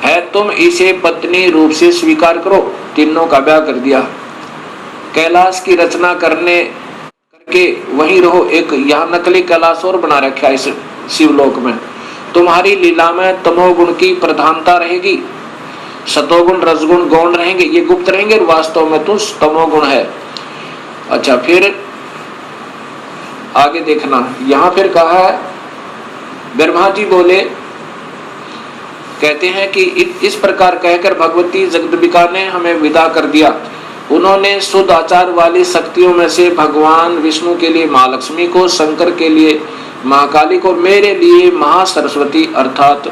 है, तुम इसे पत्नी रूप से स्वीकार करो। तीनों का ब्याह कर दिया। कैलाश की रचना करके वहीं रहो। एक यहाँ नकली कैलाश और बना रखा है इस शिवलोक में। तुम्हारी लीला में तमोगुण की प्रधानता रहेगी, सतोगुण रजगुण गौण रहेंगे, ये गुप्त रहेंगे, और वास्तव में तो तमोगुण है। अच्छा, फिर आगे देखना, यहाँ फिर कहा है, ब्रह्मा जी बोले, कहते हैं कि इस प्रकार कहकर भगवती जगदम्बिका ने हमें विदा कर दिया। उन्होंने शुद्ध आचार वाली शक्तियों में से भगवान विष्णु के लिए महालक्ष्मी को, शंकर के लिए महाकाली को, मेरे लिए महासरस्वती अर्थात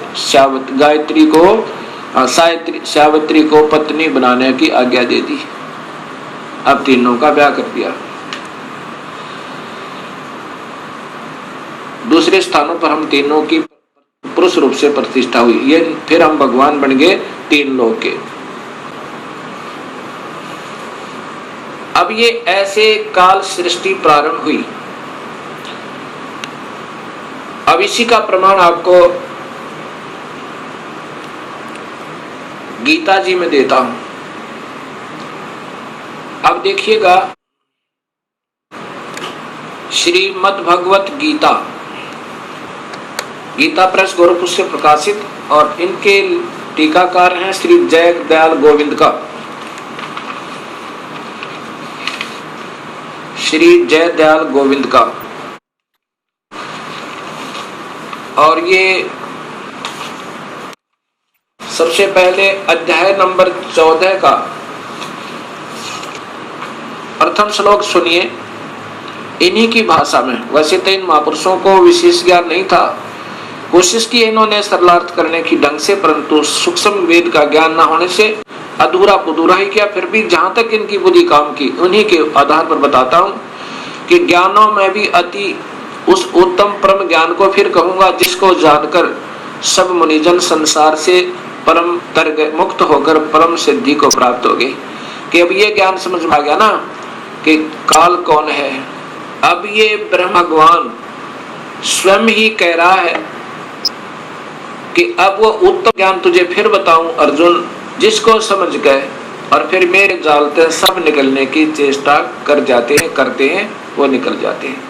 सावित्री को पत्नी बनाने की आज्ञा दे दी। अब तीनों का ब्याह कर दिया। दूसरे स्थानों पर हम तीनों की पुरुष उस रूप से प्रतिष्ठा हुई। ये फिर हम भगवान बन गए 3 लोक के। अब ये ऐसे काल सृष्टि प्रारंभ हुई। अब इसी का प्रमाण आपको गीता जी में देता हूं। अब देखिएगा, श्रीमद् भगवत गीता, गीता प्रेस गोरखपुर से प्रकाशित, और इनके टीकाकार हैं श्री जय दयाल गोविंद का, श्री जय दयाल गोविंद का। और ये सबसे पहले अध्याय नंबर 14 का प्रथम श्लोक सुनिए इन्हीं की भाषा में। वैसे तो इन महापुरुषों को विशेष ज्ञान नहीं था, कोशिश की इन्होंने सरलार्थ करने की ढंग से, परंतु सूक्ष्म वेद का ज्ञान न होने से अधूरा पुधूरा ही किया। फिर भी जहां तक इनकी बुद्धि काम की उन्हीं के आधार पर बताता हूं कि ज्ञानों में भी अति उस उत्तम परम ज्ञान को फिर कहूंगा जिसको जानकर सब मुनिजन संसार से परम तर मुक्त होकर परम सिद्धि को प्राप्त हो गए। कि अब ये ज्ञान समझ में आ गया ना कि काल कौन है। अब ये ब्रह्म भगवान स्वयं ही कह रहा है कि अब वो उत्तम ज्ञान तुझे फिर बताऊं अर्जुन, जिसको समझ गए और फिर मेरे जाल से सब निकलने की चेष्टा कर जाते हैं, करते हैं, वो निकल जाते हैं।